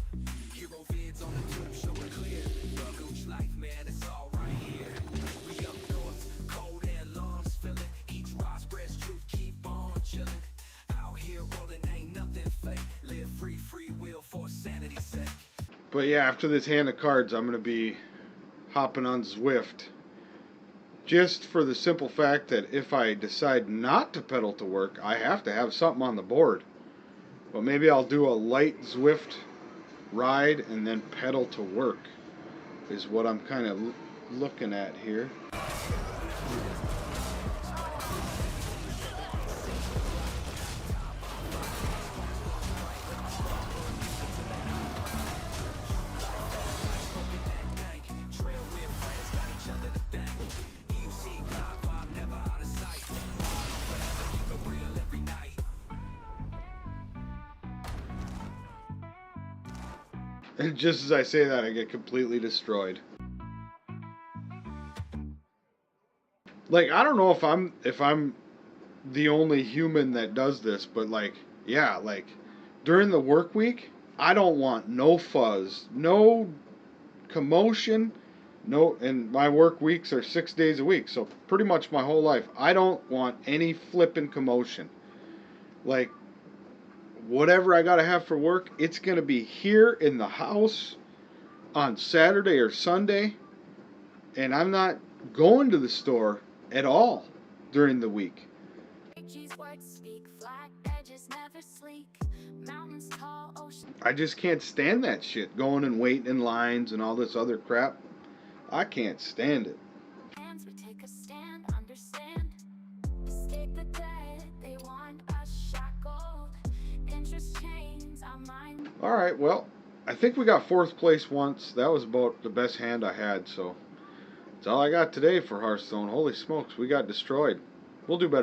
Hero vids on the tube, show it clear. Gooch life, man, it's all right here. We up north, cold and lungs feeling. Each ride spreads truth, keep on chilling. Out here rolling, ain't nothing fake. Live free, free will for sanity's sake. But yeah, after this hand of cards, I'm going to be hopping on ZWIFT. Just for the simple fact that if I decide not to pedal to work, I have to have something on the board. But maybe I'll do a light ZWIFT ride and then pedal to work is what I'm kind of looking at here. And just as I say that, I get completely destroyed. Like, I don't know if I'm the only human that does this, but like, yeah, like during the work week, I don't want no fuzz, no commotion, no, and my work weeks are 6 days a week, so pretty much my whole life, I don't want any flipping commotion. Like, whatever I gotta have for work, it's gonna be here in the house on Saturday or Sunday, and I'm not going to the store at all during the week. I just can't stand that shit, going and waiting in lines and all this other crap. I can't stand it. Alright, well, I think we got 4th place once. That was about the best hand I had, so that's all I got today for Hearthstone. Holy smokes, we got destroyed. We'll do better.